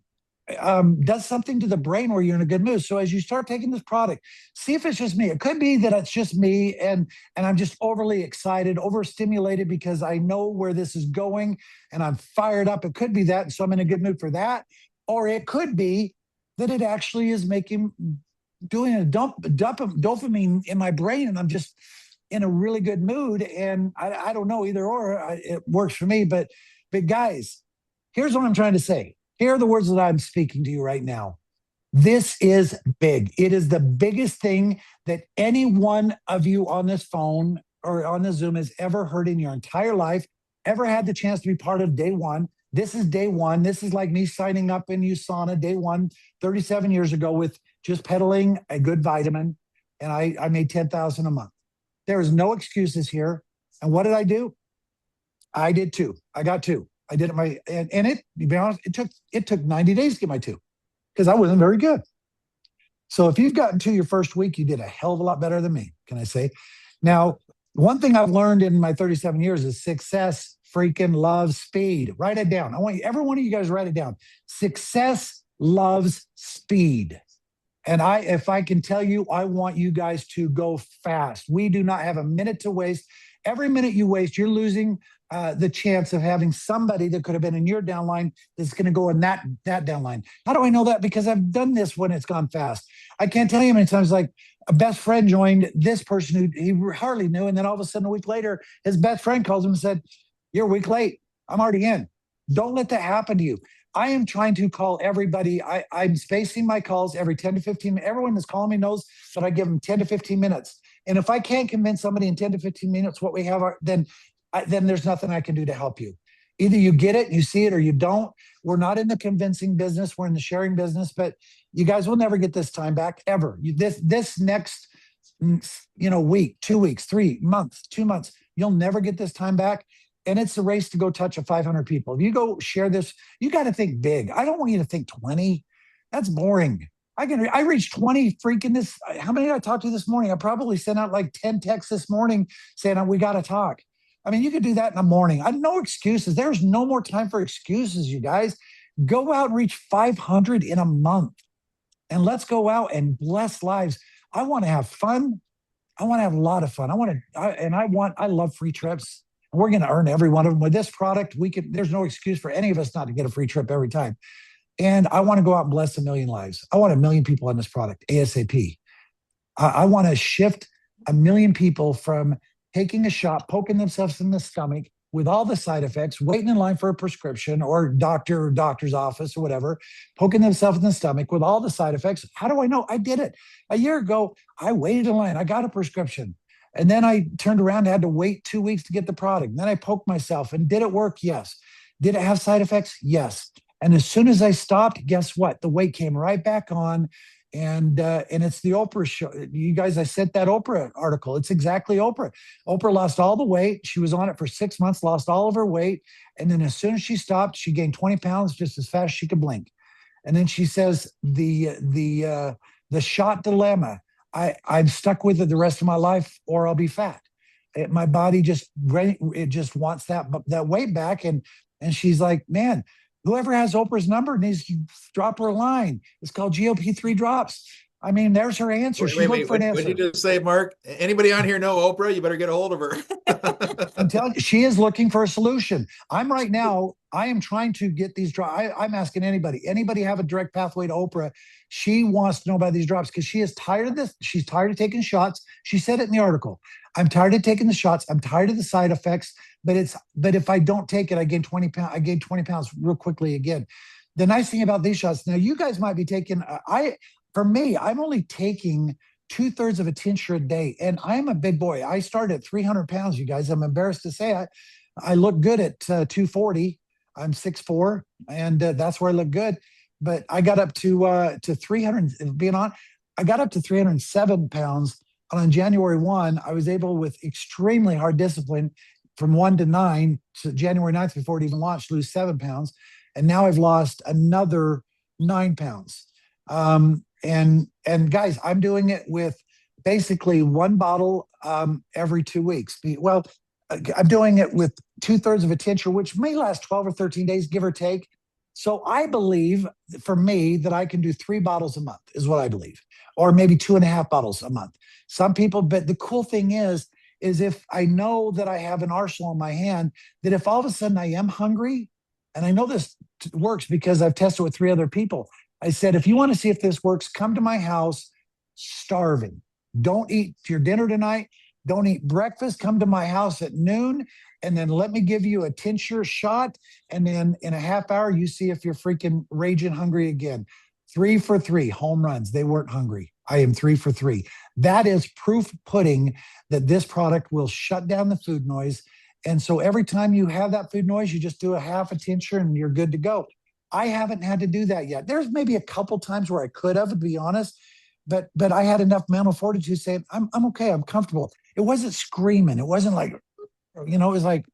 does something to the brain where you're in a good mood. So as you start taking this product, see if it's just me. It could be that it's just me and I'm just overly excited, overstimulated because I know where this is going and I'm fired up. It could be that. So I'm in a good mood for that. Or it could be that it actually is doing a dopamine in my brain and I'm just in a really good mood. And I don't know, either or. It works for me. But guys, here's what I'm trying to say. Here are the words that I'm speaking to you right now. This is big. It is the biggest thing that any one of you on this phone or on the Zoom has ever heard in your entire life, ever had the chance to be part of day one. This is day one. This is like me signing up in USANA day one, 37 years ago with just peddling a good vitamin. And I made 10,000 a month. There is no excuses here. And what did I do? I did two. I got two. I did it and it, to be honest, it took 90 days to get my two because I wasn't very good. So if you've gotten to your first week, you did a hell of a lot better than me, can I say? Now, one thing I've learned in my 37 years is success freaking loves speed. Write it down. I want every one of you guys to write it down. Success loves speed. And if I can tell you, I want you guys to go fast. We do not have a minute to waste. Every minute you waste, you're losing the chance of having somebody that could have been in your downline that's going to go in that downline. How do I know that? Because I've done this when it's gone fast. I can't tell you how many times, like a best friend joined this person who he hardly knew. And then all of a sudden, a week later, his best friend calls him and said, "You're a week late. I'm already in." Don't let that happen to you. I am trying to call everybody. I'm spacing my calls every 10 to 15 minutes. Everyone that's calling me knows that I give them 10 to 15 minutes. And if I can't convince somebody in 10 to 15 minutes what we have, then there's nothing I can do to help you. Either you get it, you see it, or you don't. We're not in the convincing business. We're in the sharing business, but you guys will never get this time back ever. This next, week, 2 weeks, 3 months, 2 months, you'll never get this time back. And it's a race to go touch 500 people. If you go share this, you got to think big. I don't want you to think 20. That's boring. I reached 20 freaking this. How many did I talk to this morning? I probably sent out like 10 texts this morning saying, we got to talk. I mean, you could do that in the morning. No excuses. There's no more time for excuses, you guys. Go out and reach 500 in a month. And let's go out and bless lives. I want to have fun. I want to have a lot of fun. I love free trips. We're going to earn every one of them. With this product, there's no excuse for any of us not to get a free trip every time. And I want to go out and bless 1 million lives. I want 1 million people on this product, ASAP. I want to shift 1 million people from taking a shot, poking themselves in the stomach with all the side effects, waiting in line for a prescription or doctor's office or whatever, poking themselves in the stomach with all the side effects. How do I know? I did it. A year ago, I waited in line. I got a prescription. And then I turned around and had to wait 2 weeks to get the product. And then I poked myself. And did it work? Yes. Did it have side effects? Yes. And as soon as I stopped, guess what? The weight came right back on. And it's the Oprah show. You guys, I sent that Oprah article. It's exactly Oprah. Oprah lost all the weight. She was on it for 6 months, lost all of her weight. And then as soon as she stopped, she gained 20 pounds just as fast as she could blink. And then she says, the shot dilemma. I'm stuck with it the rest of my life, or I'll be fat. My body just wants that weight back, and she's like, man, whoever has Oprah's number needs to drop her a line. It's called GLP-3 drops. I mean, there's her answer. She's looking for an What did you answer. just say, Mark? Anybody on here know Oprah? You better get a hold of her. I'm telling you, she is looking for a solution. I'm right now, I am trying to get these drops. I'm asking anybody have a direct pathway to Oprah? She wants to know about these drops because she is tired of this. She's tired of taking shots. She said it in the article. I'm tired of taking the shots. I'm tired of the side effects. But if I don't take it, I gain 20 pounds. I gain 20 pounds real quickly again. The nice thing about these shots, now you guys might be taking, for me, I'm only taking 2/3 of a tincture a day. And I'm a big boy. I started at 300 pounds, you guys. I'm embarrassed to say I look good at 240. I'm 6'4", and that's where I look good. But I got up to 300, being on, I got up to 307 pounds. And on January 1, I was able, with extremely hard discipline, from 1 to 9 to January 9th, before it even launched, lose 7 pounds. And now I've lost another 9 pounds. And guys, I'm doing it with basically one bottle every 2 weeks. Well, I'm doing it with 2/3 of a tincture, which may last 12 or 13 days, give or take. So I believe, for me, that I can do 3 bottles a month, is what I believe, or maybe 2.5 bottles a month. Some people, but the cool thing is if I know that I have an arsenal in my hand, that if all of a sudden I am hungry, and I know this works because I've tested with 3 other people. I said, if you want to see if this works, come to my house starving. Don't eat your dinner tonight. Don't eat breakfast. Come to my house at noon, and then let me give you a tincture shot. And then in a half hour, you see if you're freaking raging hungry again. 3 for 3 home runs. They weren't hungry. I am 3 for 3. That is proof pudding that this product will shut down the food noise. And so every time you have that food noise, you just do a half a tincture and you're good to go. I haven't had to do that yet. There's maybe a couple times where I could have, to be honest, but I had enough mental fortitude saying, I'm okay, I'm comfortable. It wasn't screaming. It wasn't like, it was like,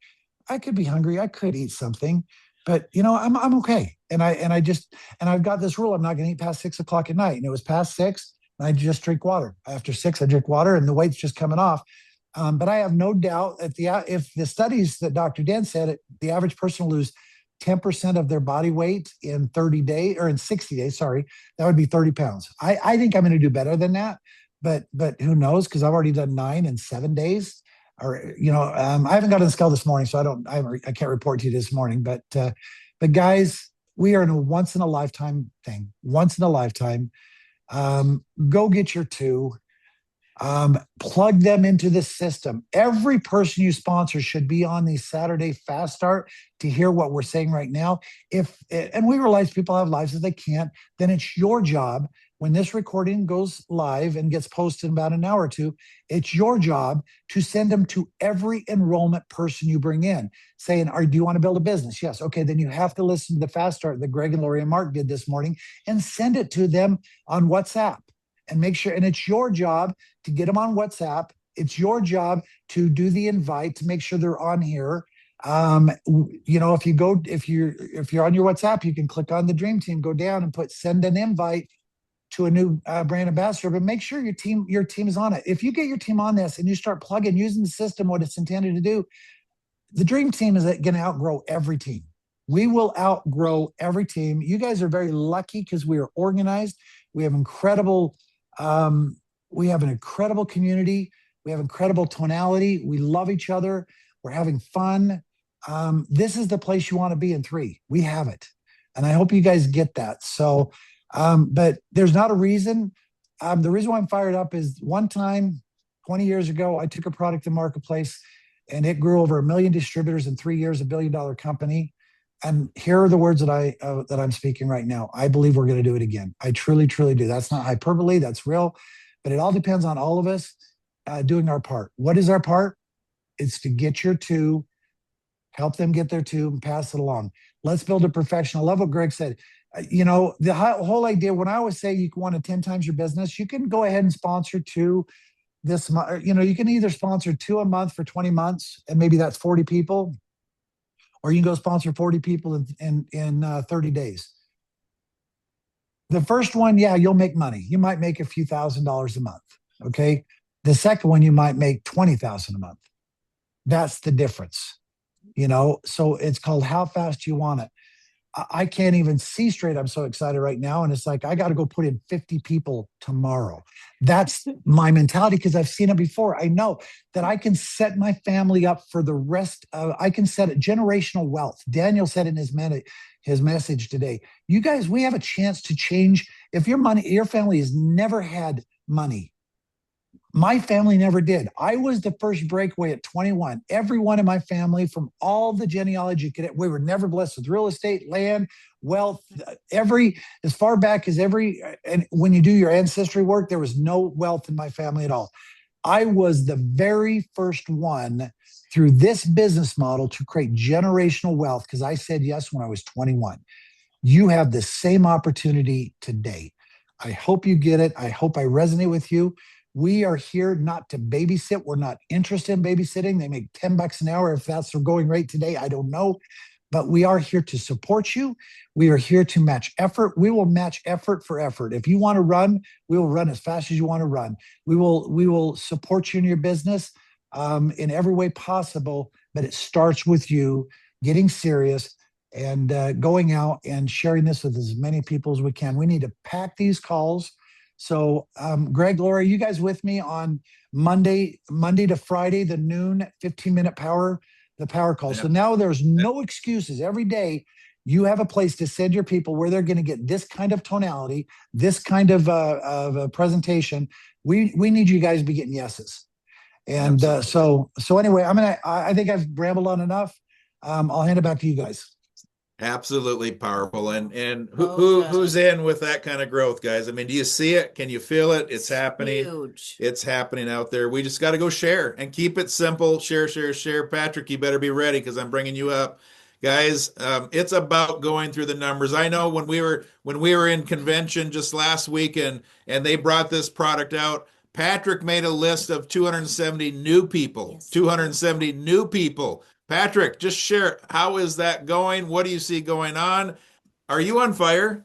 I could be hungry. I could eat something, but I'm okay. And I've got this rule. I'm not going to eat past 6 o'clock at night. And it was past 6, and I just drink water. After 6, I drink water, and the weight's just coming off. But I have no doubt that if the studies that Dr. Dan said, the average person will lose 10% of their body weight in 30 days, or in 60 days, sorry, that would be 30 pounds. I think I'm going to do better than that, but who knows? Because I've already done 9 in 7 days. Or, I haven't gotten the scale this morning, so I can't report to you this morning, but guys, we are in a once in a lifetime thing, once in a lifetime. Go get your 2. Plug them into the system. Every person you sponsor should be on the Saturday Fast Start to hear what we're saying right now. And we realize people have lives that they can't, then it's your job, when this recording goes live and gets posted in about an hour or 2, it's your job to send them to every enrollment person you bring in, saying, do you want to build a business? Yes. Okay, then you have to listen to the Fast Start that Greg and Lori and Mark did this morning, and send it to them on WhatsApp. And make sure, and it's your job to get them on WhatsApp. It's your job to do the invite, to make sure they're on here. If you're on your WhatsApp, you can click on the Dream Team, go down and put send an invite to a new brand ambassador, but make sure your team is on it. If you get your team on this and you start plugging, using the system, what it's intended to do, the Dream Team is going to outgrow every team. We will outgrow every team. You guys are very lucky because we are organized. We have incredible. We have an incredible community. We have incredible tonality. We love each other. We're having fun. This is the place you want to be in 3. We have it. And I hope you guys get that. So, but there's not a reason. The reason why I'm fired up is, one time, 20 years ago, I took a product to marketplace and it grew over 1 million distributors in 3 years, $1 billion company. And here are the words that I'm speaking right now. I believe we're going to do it again. I truly, truly do. That's not hyperbole. That's real. But it all depends on all of us doing our part. What is our part? It's to get your 2, help them get their 2, and pass it along. Let's build a profession. I love what Greg said. The whole idea, when I always say you want to 10 times your business, you can go ahead and sponsor 2 this month. You can either sponsor 2 a month for 20 months, and maybe that's 40 people. Or you can go sponsor 40 people in 30 days. The first one, yeah, you'll make money. You might make a few $1,000s a month, okay? The second one, you might make $20,000 a month. That's the difference, So it's called how fast you want it. I can't even see straight. I'm so excited right now. And it's like, I got to go put in 50 people tomorrow. That's my mentality because I've seen it before. I know that I can set my family up for the rest of, I can set a generational wealth. Daniel said in his message today, you guys, we have a chance to change. If your family has never had money, my family never did. I was the first breakaway at 21. Everyone in my family, from all the genealogy, we were never blessed with real estate, land, wealth, as far back as and when you do your ancestry work, there was no wealth in my family at all. I was the very first one through this business model to create generational wealth because I said yes when I was 21. You have the same opportunity today. I hope you get it. I hope I resonate with you. We are here not to babysit. We're not interested in babysitting. They make $10 an hour. If that's their going rate today, I don't know. But we are here to support you. We are here to match effort. We will match effort for effort. If you want to run, we will run as fast as you want to run. We will support you in your business in every way possible. But it starts with you getting serious and going out and sharing this with as many people as we can. We need to pack these calls. So, Greg, Laura, you guys with me on Monday to Friday, the noon 15-minute the power call. Yeah. So now there's no excuses. Every day you have a place to send your people where they're going to get this kind of tonality, this kind of a presentation. We need you guys to be getting yeses. And so anyway, I think I've rambled on enough. I'll hand it back to you guys. Absolutely powerful. And Oh, who's in with that kind of growth, guys? I mean, do you see it? Can you feel it? It's happening. huge. It's happening out there. We just got to go share and keep it simple. Share, share, share. Patrick, you better be ready because I'm bringing you up. Guys, it's about going through the numbers. I know when we were in convention just last weekend and they brought this product out, Patrick made a list of 270 new people. Yes. 270 new people. Patrick, just share. How is that going? What do you see going on? Are you on fire?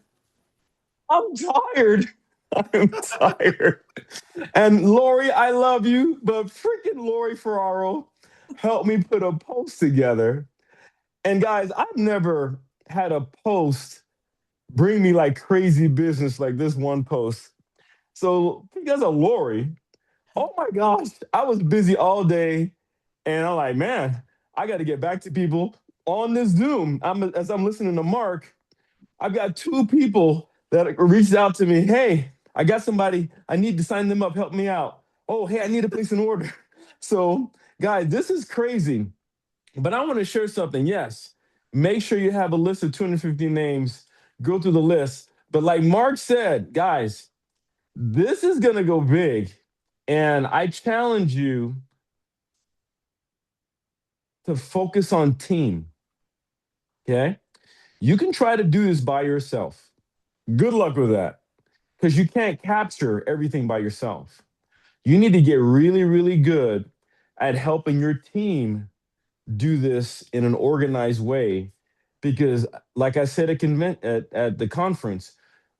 I'm tired. I'm tired. And Lori, I love you, but freaking Lori Ferraro helped me put a post together. And guys, I've never had a post bring me like crazy business like this one post. So because of Lori, oh my gosh, I was busy all day. And I'm like, man, I got to get back to people on this Zoom. As I'm listening to Mark, I've got two people that reached out to me. Hey, I got somebody. I need to sign them up. Help me out. Oh, hey, I need to place an order. So, guys, this is crazy. But I want to share something. Yes, make sure you have a list of 250 names. Go through the list. But like Mark said, guys, this is going to go big. And I challenge you to focus on team. Okay? You can try to do this by yourself. Good luck with that because you can't capture everything by yourself. You need to get really, really good at helping your team do this in an organized way because, like I said at the conference,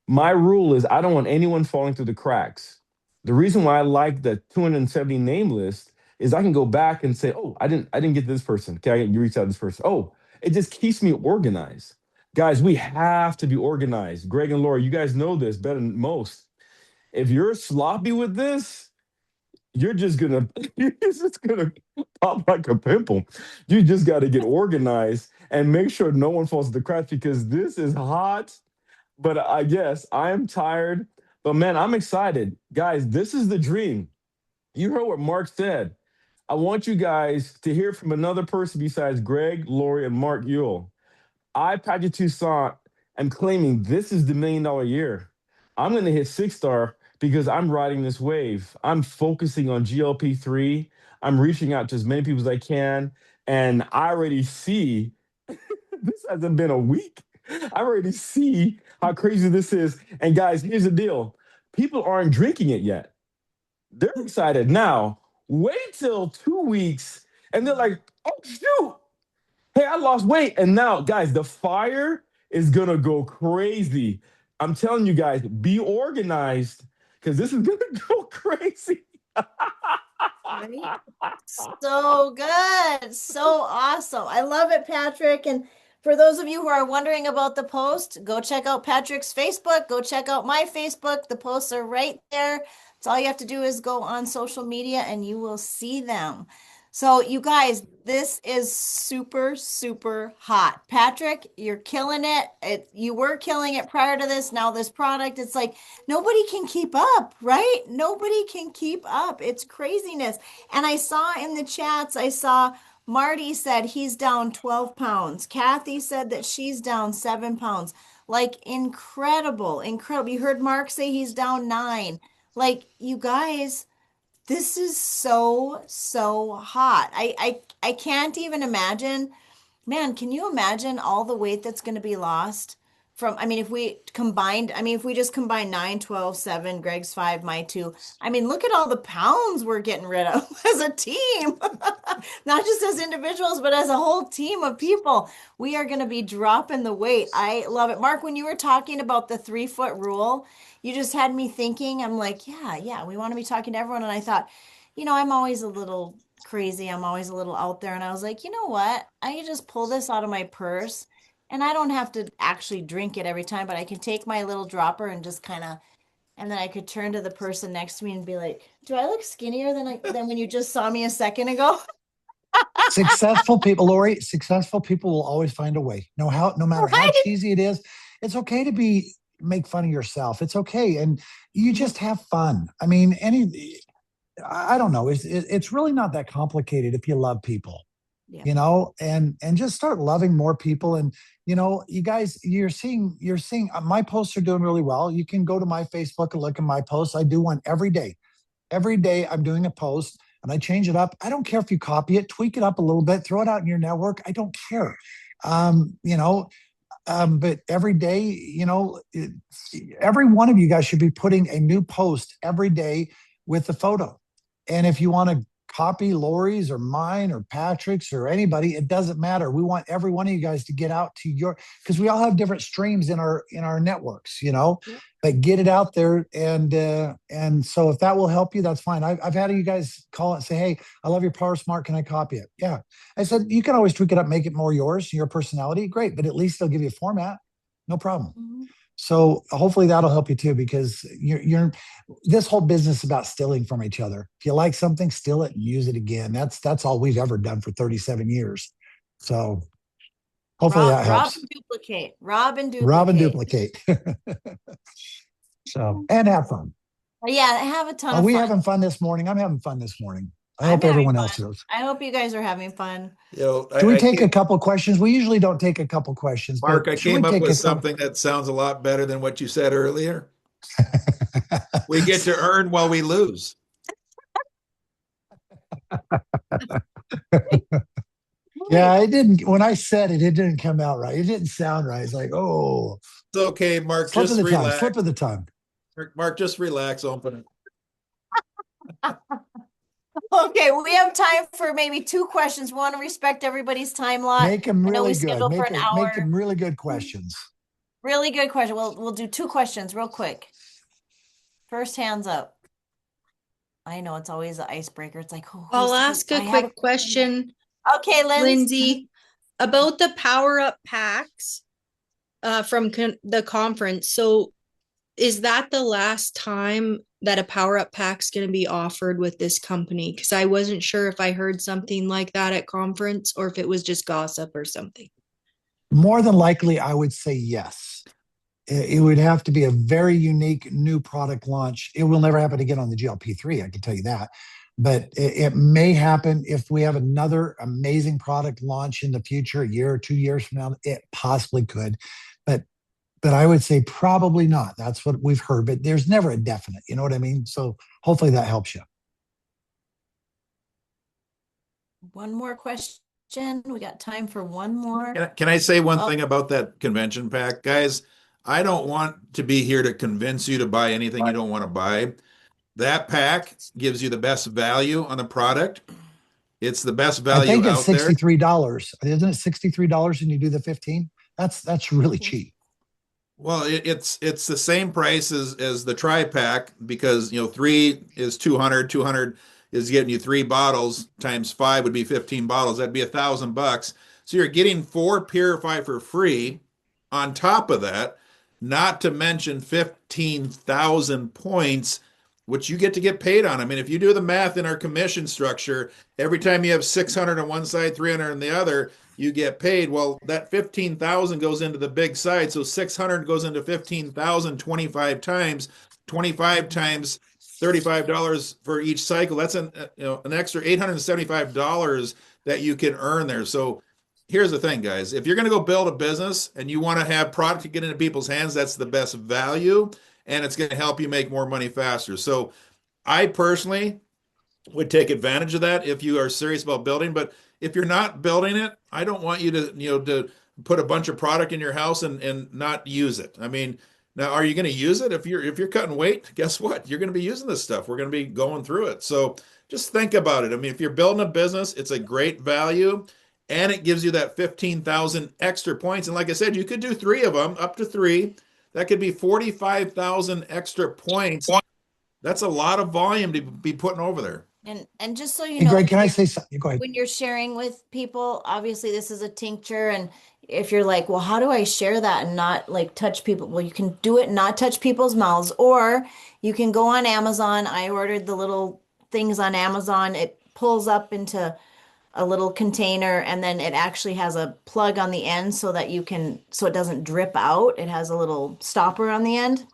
my rule is I don't want anyone falling through the cracks. The reason why I like the 270 name list is I can go back and say, oh, I didn't get this person. Okay, you reach out to this person. Oh, it just keeps me organized. Guys, we have to be organized. Greg and Laura, you guys know this better than most. If you're sloppy with this, you're just gonna pop like a pimple. You just got to get organized and make sure no one falls to the cracks because this is hot. But I guess I am tired. But man, I'm excited, guys. This is the dream. You heard what Mark said. I want you guys to hear from another person besides Greg, Lori, and Mark Yule. I, Patrick Toussaint, am claiming this is the $1 million year. I'm going to hit 6-star because I'm riding this wave. I'm focusing on GLP-3. I'm reaching out to as many people as I can. And I already see, this hasn't been a week. I already see how crazy this is. And guys, here's the deal. People aren't drinking it yet. They're excited now. Wait till 2 weeks and they're like, oh, shoot. Hey, I lost weight. And now, guys, the fire is going to go crazy. I'm telling you guys, be organized because this is going to go crazy. Right? So good. So awesome. I love it, Patrick. And For those of you who are wondering about the post, go check out Patrick's Facebook. Go check out my Facebook. The posts are right there. So all you have to do is go on social media and you will see them. So you guys, this is super, super hot. Patrick, you're killing it. You were killing it prior to this. Now this product, it's like nobody can keep up, right? Nobody can keep up. It's craziness. And I saw in the chats, I saw Marty said he's down 12 pounds. Kathy said that she's down 7 pounds. Like incredible, incredible. You heard Mark say he's down 9. Like you guys, this is so, so hot. I can't even imagine. Man, can you imagine all the weight that's going to be lost from, I mean, if we combined, I mean, if we just combine 9, 12, 7, Greg's 5, my 2, I mean, look at all the pounds we're getting rid of as a team, not just as individuals, but as a whole team of people. We are going to be dropping the weight. I love it. Mark, when you were talking about the 3-foot rule, you just had me thinking, I'm like, yeah, we want to be talking to everyone. And I thought, I'm always a little crazy. I'm always a little out there. And I was like, you know what? I can just pull this out of my purse and I don't have to actually drink it every time, but I can take my little dropper and just kind of, and then I could turn to the person next to me and be like, do I look skinnier than when you just saw me a second ago? Successful people, Lori, successful people will always find a way. No matter how Right? cheesy it is, it's okay to make fun of yourself. It's okay. And you just have fun. I mean, I don't know. It's really not that complicated if you love people, Yeah. and just start loving more people. And, you guys, you're seeing my posts are doing really well. You can go to my Facebook and look at my posts. I do one every day. Every day I'm doing a post and I change it up. I don't care if you copy it, tweak it up a little bit, throw it out in your network. I don't care. But every day, every one of you guys should be putting a new post every day with the photo. And if you want to copy Lori's or mine or Patrick's or anybody, it doesn't matter. We want every one of you guys to get out to because we all have different streams in our networks, Yeah. but get it out there. And so if that will help you, that's fine. I've had you guys call and say, hey, I love your Power Smart. Can I copy it? Yeah. I said, you can always tweak it up, make it more yours, your personality. Great. But at least they'll give you a format. No problem. Mhm. So hopefully that'll help you too, because this whole business is about stealing from each other. If you like something, steal it and use it again. That's all we've ever done for 37 years. So hopefully that Rob helps. and duplicate. Rob and Rob and duplicate. duplicate. So, and have fun. Yeah, have a ton Are of we fun. having fun this morning? I'm having fun this morning. I I'm hope having everyone fun. else is. I hope you guys are having fun. You know, Do we I take a came, couple questions? We usually don't take a couple questions, Mark, but I should we came up take with a couple? something that sounds a lot better than what you said earlier. We get to earn while we lose. Yeah, it didn't. When I said it, it didn't come out right. It didn't sound right. It's like, oh, It's okay, Mark. slip of Just the tongue, relax. slip of the tongue. Mark, just relax. Open it. Okay, we have time for maybe 2 questions. We want to respect everybody's time lot. Make them I know we really good. scheduled for an Make hour. them really good questions. Really good question. We'll do 2 questions real quick. First, hands up. I know it's always an icebreaker. It's like, oh, I'll ask a quick question, Okay, Lindsay, about the Power Up packs from the conference. So is that the last time that a Power Up pack's going to be offered with this company? Because I wasn't sure if I heard something like that at conference or if it was just gossip or something. More than likely, I would say yes. It would have to be a very unique new product launch. It will never happen again on the GLP-3, I can tell you that. But it may happen if we have another amazing product launch in the future, a year or 2 years from now. It possibly could, but I would say probably not. That's what we've heard, but there's never a definite. You know what I mean? So hopefully that helps you. One more question. We got time for one more. Can I say one Oh. thing about that convention pack? Guys, I don't want to be here to convince you to buy anything you don't want to buy. That pack gives you the best value on the product. It's the best I value think it's out there. $63. Isn't it $63 and you do the 15? That's really cheap. Well, it's the same price as the tri-pack because 3 is 200. 200 is getting you 3 bottles times 5 would be 15 bottles. That'd be $1,000. So you're getting 4 Purify for free on top of that, not to mention 15,000 points, which you get paid on. I mean, if you do the math in our commission structure, every time you have 600 on one side, 300 on the other, you get paid. Well, that 15,000 goes into the big side. So 600 goes into 15,000 25 times, 25 times $35 for each cycle. That's an extra $875 that you can earn there. So here's the thing, guys. If you're going to go build a business and you want to have product to get into people's hands, that's the best value, and it's going to help you make more money faster. So I personally would take advantage of that if you are serious about building. But if you're not building it, I don't want you to put a bunch of product in your house and not use it. I mean, now are you going to use it? If you're cutting weight, guess what? You're going to be using this stuff. We're going to be going through it. So just think about it. I mean, if you're building a business, it's a great value, and it gives you that 15,000 extra points. And like I said, you could do 3 of them, up to 3. That could be 45,000 extra points. That's a lot of volume to be putting over there. And just so you Hey, know, Greg, can I say something? Go ahead. when you're sharing with people, obviously this is a tincture, and if you're like, well, how do I share that and not like touch people? Well, you can do it, not touch people's mouths, or you can go on Amazon. I ordered the little things on Amazon. It pulls up into a little container, and then it actually has a plug on the end so that so it doesn't drip out. It has a little stopper on the end.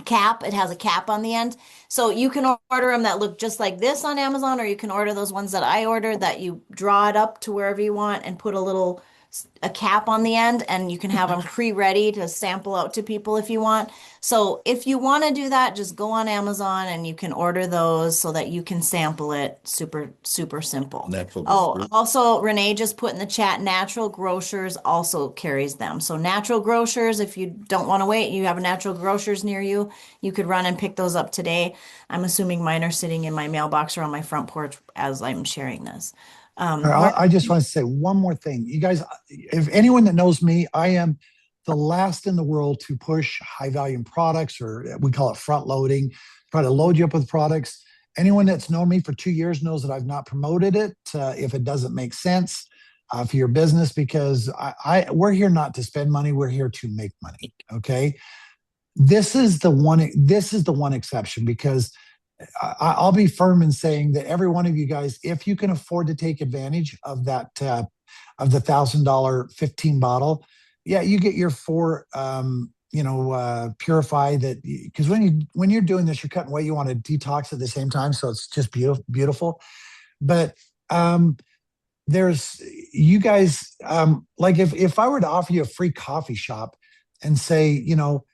Cap. It has a cap on the end. So you can order them that look just like this on Amazon, or you can order those ones that I ordered that you draw it up to wherever you want and put a cap on the end, and you can have them pre-ready to sample out to people if you want. So if you want to do that, just go on Amazon and you can order those so that you can sample it. Super, super simple. Natural Oh, Grocers. also Renee just put in the chat, Natural Grocers also carries them. So Natural Grocers, if you don't want to wait, you have a Natural Grocers near you, you could run and pick those up today. I'm assuming mine are sitting in my mailbox or on my front porch as I'm sharing this. I just want to say one more thing. You guys, if anyone that knows me, I am the last in the world to push high volume products, or we call it front loading, try to load you up with products. Anyone that's known me for 2 years knows that I've not promoted it if it doesn't make sense for your business, because we're here not to spend money. We're here to make money. Okay. This is the one exception, because I'll be firm in saying that every one of you guys, if you can afford to take advantage of that, of the $1,000 15 bottle, yeah, you get your 4, Purify that, because when you're doing this, you're cutting weight, you want to detox at the same time, so it's just beautiful. But there's you guys, like if I were to offer you a free coffee shop and say,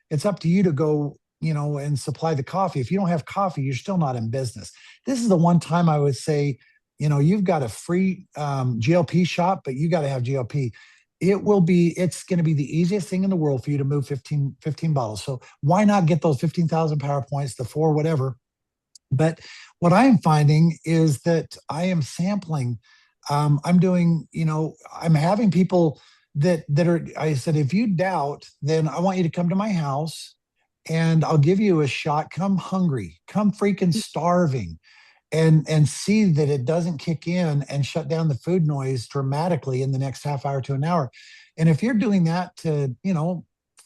it's up to you to go, and supply the coffee. If you don't have coffee, you're still not in business. This is the one time I would say, you've got a free GLP shop, but you got to have GLP. It's going to be the easiest thing in the world for you to move 15 bottles. So why not get those 15,000 power points, the 4, whatever. But what I am finding is that I am sampling. I'm doing, I'm having people that are, I said, if you doubt, then I want you to come to my house and I'll give you a shot. Come hungry, come freaking starving, and see that it doesn't kick in and shut down the food noise dramatically in the next half hour to an hour. And if you're doing that to,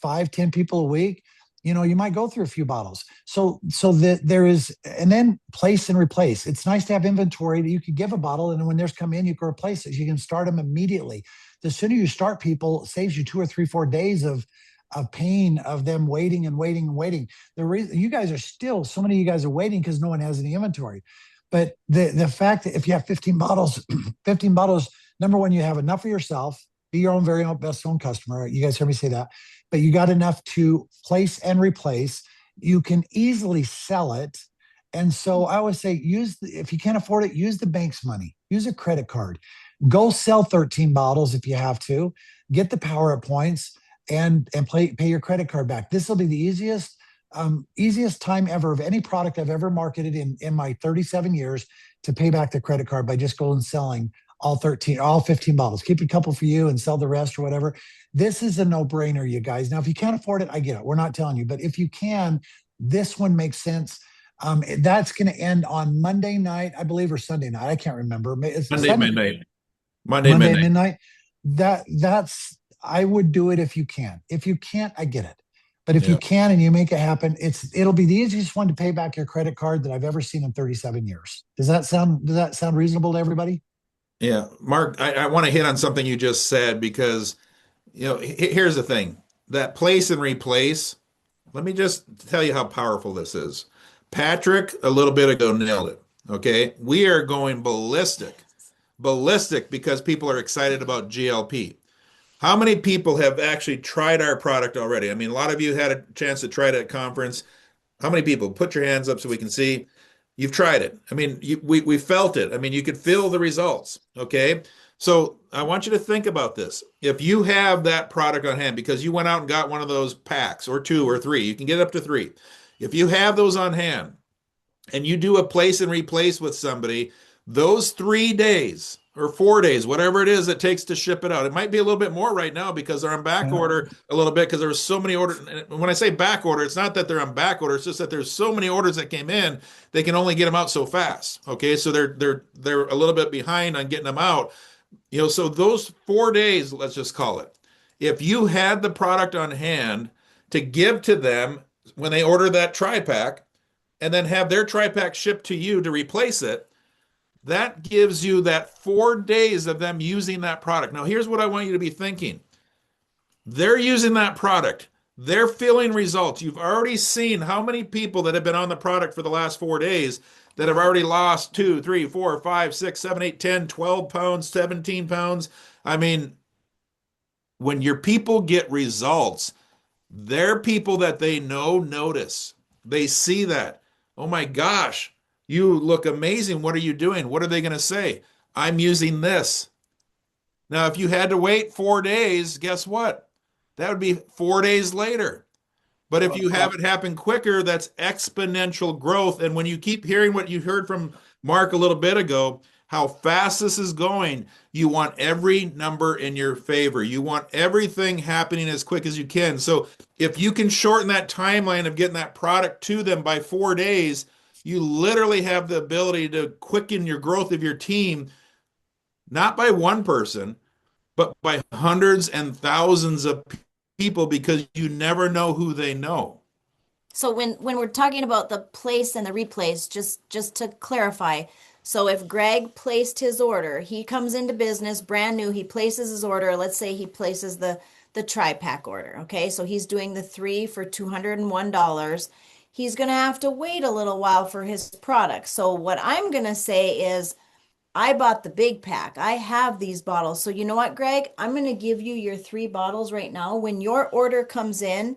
5-10 people a week, you might go through a few bottles. So that there is, and then place and replace. It's nice to have inventory that you could give a bottle, and when theirs come in, you can replace it. You can start them immediately. The sooner you start people, it saves you 2 or 3, 4 days of pain of them waiting and waiting and waiting. The reason you guys are still, so many of you guys are waiting because no one has any inventory. But the fact that if you have 15 bottles, 15 bottles, number one, you have enough for yourself, be your own very own best own customer. You guys hear me say that, but you got enough to place and replace. You can easily sell it. And so I always say, if you can't afford it, use the bank's money, use a credit card, go sell 13 bottles if you have to, get the power up points, and pay your credit card back. This will be the easiest time ever of any product I've ever marketed in my 37 years to pay back the credit card by just going and selling all 15 bottles. Keep a couple for you and sell the rest or whatever. This is a no-brainer, you guys. Now, if you can't afford it, I get it. We're not telling you, but if you can, this one makes sense. That's going to end on Monday night, I believe, or Sunday night. I can't remember. It's Monday Sunday. midnight. Monday midnight. that's I would do it if you can. If you can't, I get it. But if you Yeah. can and you make it happen, it'll be the easiest one to pay back your credit card that I've ever seen in 37 years. Does that sound reasonable to everybody? Yeah. Mark, I want to hit on something you just said because, here's the thing. That place and replace, let me just tell you how powerful this is. Patrick, a little bit ago, nailed it. Okay. We are going ballistic because people are excited about GLP. How many people have actually tried our product already? I mean, a lot of you had a chance to try it at conference. How many people? Put your hands up so we can see. You've tried it. I mean, we felt it. I mean, you could feel the results. Okay. So I want you to think about this. If you have that product on hand because you went out and got one of those packs or two or three, you can get up to three. If you have those on hand and you do a place and replace with somebody, those 3 days or 4 days, whatever it is it takes to ship it out. It might be a little bit more right now because they're on back Yeah. order a little bit because there was so many orders. And when I say back order, it's not that they're on back order, it's just that there's so many orders that came in, they can only get them out so fast. Okay, so they're a little bit behind on getting them out. So those 4 days, let's just call it. If you had the product on hand to give to them when they order that tri-pack and then have their tri-pack shipped to you to replace it, that gives you that 4 days of them using that product. Now, here's what I want you to be thinking. They're using that product. They're feeling results. You've already seen how many people that have been on the product for the last 4 days that have already lost 2, 3, 4, 5, 6, 7, 8, 10, 12 pounds, 17 pounds. I mean, when your people get results, they're people that they know notice. They see that. Oh my gosh, you look amazing. What are you doing? What are they going to say? I'm using this. Now, if you had to wait 4 days, guess what? That would be 4 days later. But if you have it happen quicker, that's exponential growth. And when you keep hearing what you heard from Mark a little bit ago, how fast this is going, you want every number in your favor. You want everything happening as quick as you can. So if you can shorten that timeline of getting that product to them by 4 days, you literally have the ability to quicken your growth of your team, not by one person, but by hundreds and thousands of people because you never know who they know. So when we're talking about the place and the replace, just to clarify, so if Greg placed his order, he comes into business brand new, he places his order. Let's say he places the tri-pack order. Okay, so he's doing the three for $201. He's gonna have to wait a little while for his product. So what I'm gonna say is, I bought the big pack. I have these bottles. So you know what, Greg? I'm going to give you your 3 bottles right now. When your order comes in,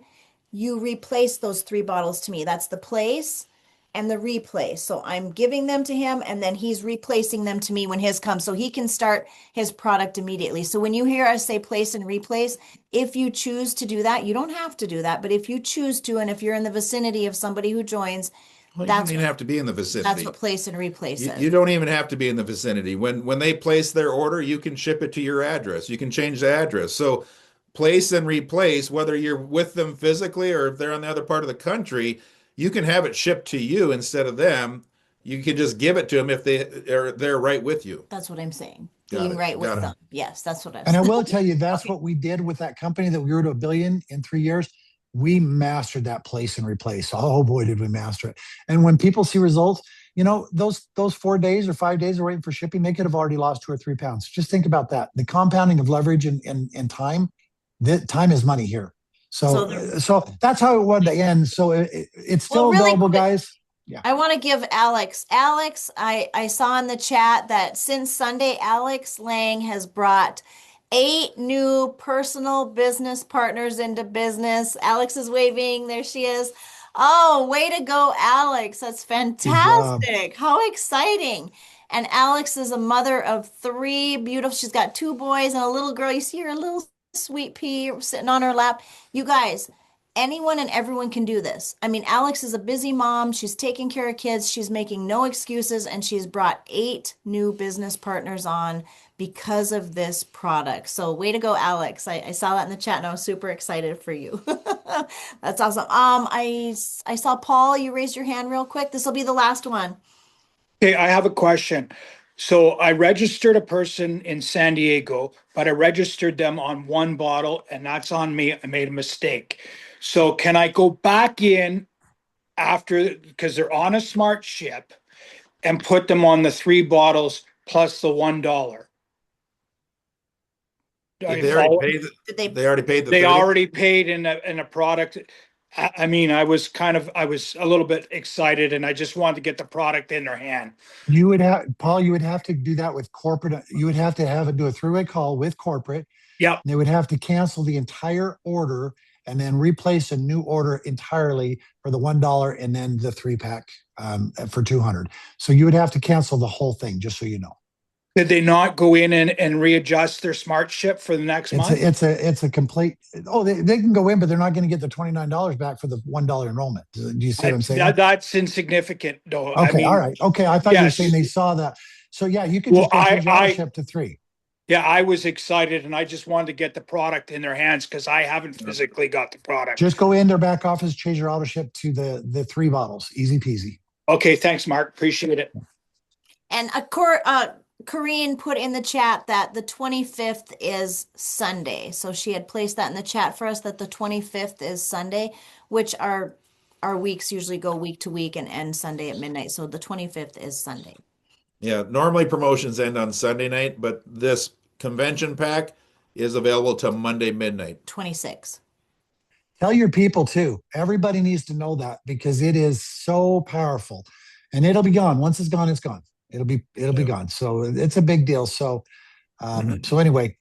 you replace those 3 bottles to me. That's the place and the replace. So I'm giving them to him and then he's replacing them to me when his comes so he can start his product immediately. So when you hear us say place and replace, if you choose to do that, you don't have to do that, but if you choose to, and if you're in the vicinity of somebody who joins, Well, you don't that's even have to be in the that's vicinity. what place and replace You, is. you don't even have to be in the vicinity. When they place their order, you can ship it to your address. You can change the address. So place and replace, whether you're with them physically or if they're on the other part of the country, you can have it shipped to you instead of them. You can just give it to them if they're right with you. That's what I'm saying. Got Being it. right with Got it. them. Yes, that's what I'm And I saying. will tell you, that's Okay. what we did with that company that we grew to $1 billion in 3 years. We mastered that place and replace. Oh boy, did we master it. And when people see results, those 4 days or 5 days are waiting for shipping, they could have already lost 2 or 3 pounds. Just think about that. The compounding of leverage and time, that time is money here. So So that's how it would end. So it's Well, still really available, quick, guys. Yeah. I want to give Alex. I saw in the chat that since Sunday, Alex Lang has brought 8 new personal business partners into business. Alex is waving. There she is. Oh, way to go, Alex. That's Good job. fantastic. How exciting. And Alex is a mother of 3 beautiful, she's got 2 boys and a little girl. You see her little sweet pea sitting on her lap. You guys, anyone and everyone can do this. I mean, Alex is a busy mom. She's taking care of kids. She's making no excuses, and she's brought 8 new business partners on because of this product. So, way to go, Alex. I saw that in the chat, and I was super excited for you. That's awesome. I saw Paul. You raised your hand real quick. This will be the last one. Okay, I have a question. So I registered a person in San Diego, but I registered them on one bottle, and that's on me. I made a mistake. So can I go back in after, because they're on a smart ship, and put them on the 3 bottles plus the $1? Did they already pay Did they? they already paid the They 30? already paid in a product. I mean, I was a little bit excited, and I just wanted to get the product in their hand. You would have, Paul, you would have to do that with corporate. You would have to do a three-way call with corporate. Yep. They would have to cancel the entire order and then replace a new order entirely for the $1 and then the 3-pack for 200. So you would have to cancel the whole thing, just so you know. Did they not go in and readjust their smart ship for the next month? It's a complete. Oh, they can go in, but they're not going to get the $29 back for the $1 enrollment. Do you see what I'm saying? That's insignificant, though. Okay, I mean, all right. Okay, I thought you were yes. saying they saw that. So yeah, you could Well, just go change your ownership to 3. Yeah, I was excited, and I just wanted to get the product in their hands because I haven't physically got the product. Just go in their back office, change your ownership to the 3 bottles. Easy peasy. Okay, thanks, Mark. Appreciate it. And Corrine put in the chat that the 25th is Sunday. So she had placed that in the chat for us that the 25th is Sunday, which our weeks usually go week to week and end Sunday at midnight. So the 25th is Sunday. Yeah, normally promotions end on Sunday night, but this convention pack is available till Monday midnight. 26. Tell your people too. Everybody needs to know that because it is so powerful, and it'll be gone. Once it's gone, it's gone. It'll be gone. So it's a big deal. So, so anyway,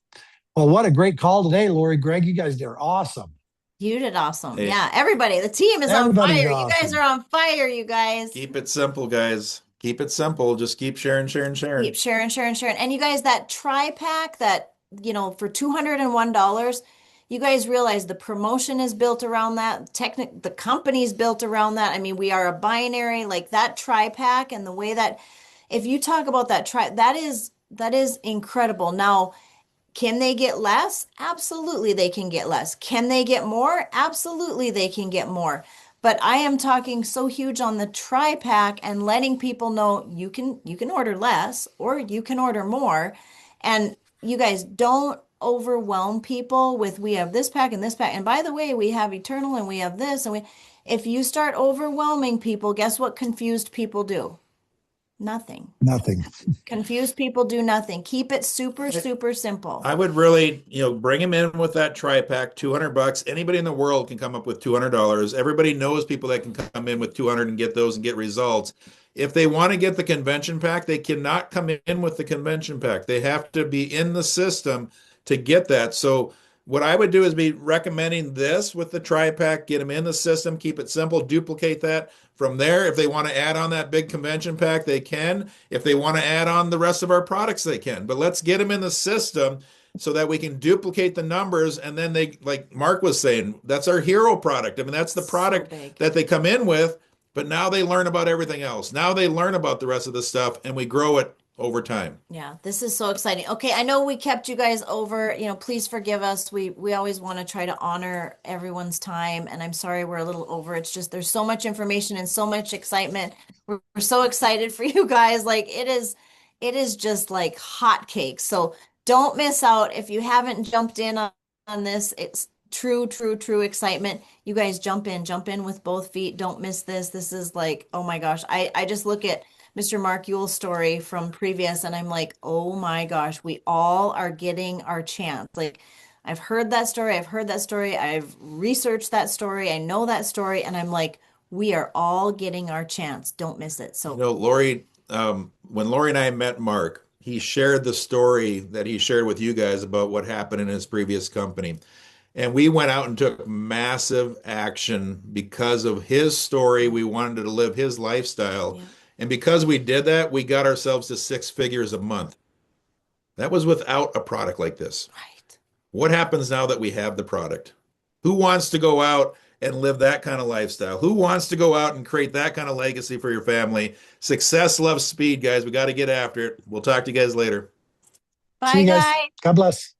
well, what a great call today, Lori, Greg. You guys did awesome. You did awesome. Hey. Yeah, everybody. The team is on Everybody's fire. awesome. You guys are on fire, you guys. Keep it simple, guys. Keep it simple. Just keep sharing. Keep sharing. And you guys, that tri-pack that, for $201, you guys realize the promotion is built around that. The company's built around that. I mean, we are a binary, like that tri-pack and the way that, if you talk about that that is incredible. Now, can they get less? Absolutely, they can get less. Can they get more? Absolutely, they can get more. But I am talking so huge on the tri-pack and letting people know you can order less or you can order more. And you guys don't overwhelm people with we have this pack and this pack. And by the way, we have Eternal and we have this and if you start overwhelming people, guess what confused people do? Nothing. Confused people do nothing. Keep it super simple. I would really, bring them in with that tri-pack, $200. Anybody in the world can come up with $200. Everybody knows people that can come in with 200 and get those and get results. If they want to get the convention pack, they cannot come in with the convention pack. They have to be in the system to get that. So what I would do is be recommending this with the tri-pack, get them in the system, keep it simple, duplicate that. From there, if they want to add on that big convention pack, they can. If they want to add on the rest of our products, they can. But let's get them in the system so that we can duplicate the numbers. And then they, like Mark was saying, that's our hero product. I mean, that's the product that they come in with, but now they learn about everything else. Now they learn about the rest of the stuff and we grow it over time. Yeah, this is so exciting. Okay, I know we kept you guys over. Please forgive us. We always want to try to honor everyone's time, and I'm sorry we're a little over. It's just there's so much information and so much excitement. We're so excited for you guys. Like it is just like hotcakes. So don't miss out if you haven't jumped in on this. It's true excitement. You guys jump in with both feet. Don't miss this. This is like, oh my gosh. I just look at Mr. Mark Yule's story from previous, and I'm like, oh my gosh, we all are getting our chance. Like, I've heard that story. I've researched that story. I know that story. And I'm like, we are all getting our chance. Don't miss it. So, Lori, when Lori and I met Mark, he shared the story that he shared with you guys about what happened in his previous company. And we went out and took massive action because of his story. We wanted to live his lifestyle. Yeah. And because we did that, we got ourselves to 6 figures a month. That was without a product like this. Right. What happens now that we have the product? Who wants to go out and live that kind of lifestyle? Who wants to go out and create that kind of legacy for your family? Success loves speed, guys. We got to get after it. We'll talk to you guys later. Bye, guys. God bless.